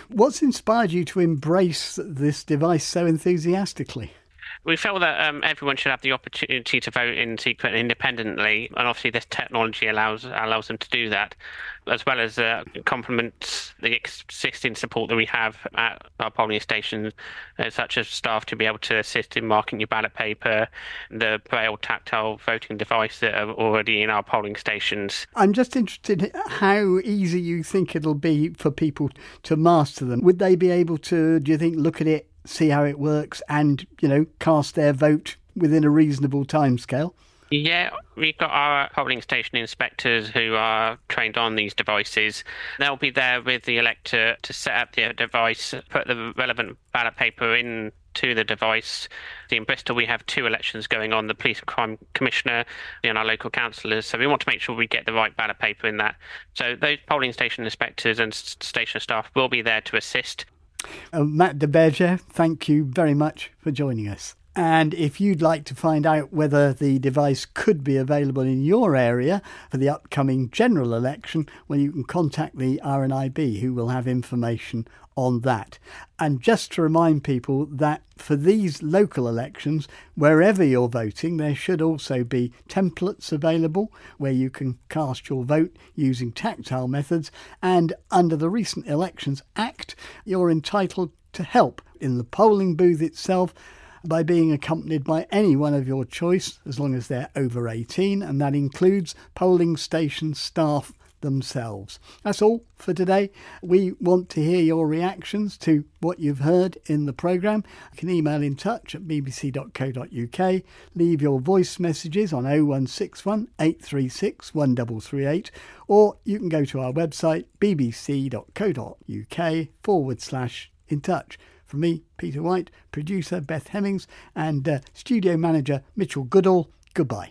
What's inspired you to embrace this device so enthusiastically? We feel that everyone should have the opportunity to vote in secret and independently, and obviously this technology allows them to do that, as well as complements the existing support that we have at our polling stations, such as staff to be able to assist in marking your ballot paper, the braille tactile voting device that are already in our polling stations. I'm just interested in how easy you think it'll be for people to master them. Would they be able to, do you think, look at it, see how it works and, cast their vote within a reasonable timescale? Yeah, we've got our polling station inspectors who are trained on these devices. They'll be there with the elector to set up the device, put the relevant ballot paper into the device. In Bristol, we have 2 elections going on, the Police and Crime Commissioner and our local councillors. So we want to make sure we get the right ballot paper in that. So those polling station inspectors and station staff will be there to assist. Matt de Berger, thank you very much for joining us. And if you'd like to find out whether the device could be available in your area for the upcoming general election, well, you can contact the RNIB, who will have information on that. And just to remind people that for these local elections, wherever you're voting, there should also be templates available where you can cast your vote using tactile methods. And under the Recent Elections Act, you're entitled to help in the polling booth itself by being accompanied by any one of your choice, as long as they're over 18, and that includes polling station staff themselves. That's all for today. We want to hear your reactions to what you've heard in the programme. You can email in touch at bbc.co.uk, leave your voice messages on 0161 836 1338, or you can go to our website bbc.co.uk/in touch. From me, Peter White, producer Beth Hemmings and studio manager Mitchell Goodall, goodbye.